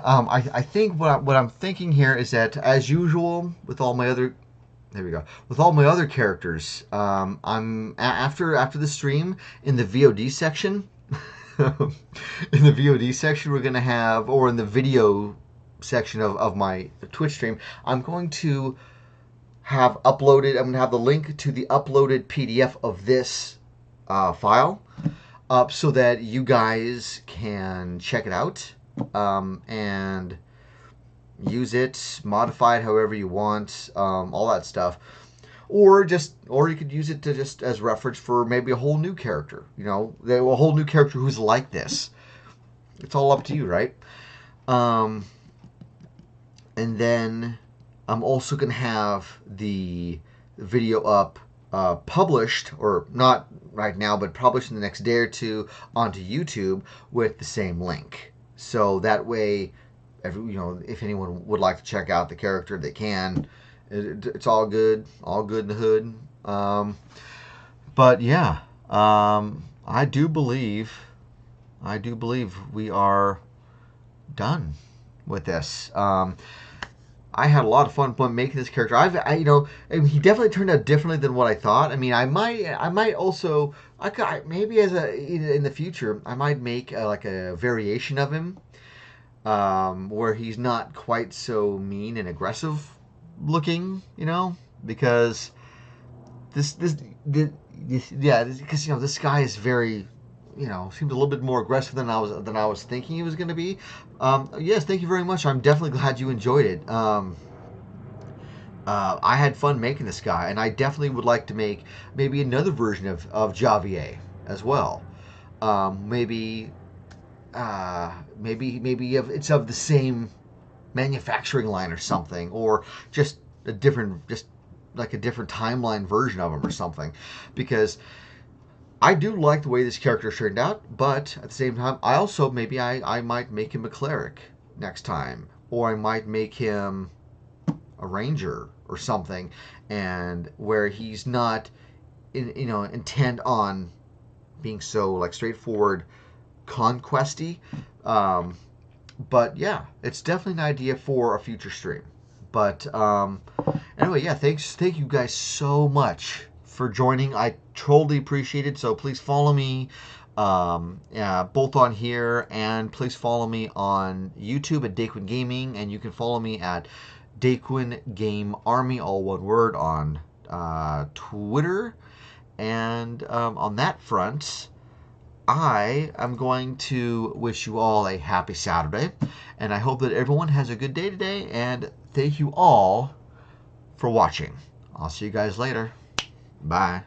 I think what I'm thinking here is that, as usual with all my other characters, I'm after the stream in the VOD section. In the VOD section, we're gonna have, or in the video section of my Twitch stream, I'm going to have uploaded. I'm going to have the link to the uploaded PDF of this file up so that you guys can check it out and use it, modify it however you want, all that stuff. Or you could use it to just as reference for maybe a whole new character. A whole new character who's like this. It's all up to you, right? And then I'm also going to have the video up, published, or not right now, but published in the next day or two onto YouTube with the same link. So that way, if anyone would like to check out the character, they can. It's all good in the hood. But yeah, I do believe we are done with this. I had a lot of fun making this character. He definitely turned out differently than what I thought. I mean, I might also, maybe in the future, I might make like a variation of him, where he's not quite so mean and aggressive looking, because this guy is very, seems a little bit more aggressive than I was thinking he was going to be. Yes, thank you very much. I'm definitely glad you enjoyed it. I had fun making this guy, and I definitely would like to make maybe another version of Javier as well. Maybe it's of the same manufacturing line or something, or just like a different timeline version of him or something, because I do like the way this character turned out, but at the same time, I also I might make him a cleric next time, or I might make him a ranger or something, and where he's not intent on being so like straightforward conquesty. But yeah, it's definitely an idea for a future stream. But anyway, yeah, thank you guys so much for joining. I totally appreciate it. So please follow me, both on here, and please follow me on YouTube at Daquin Gaming, and you can follow me at Daquin Game Army, all one word, on Twitter. And on that front, I am going to wish you all a happy Saturday, and I hope that everyone has a good day today, and thank you all for watching. I'll see you guys later. Bye.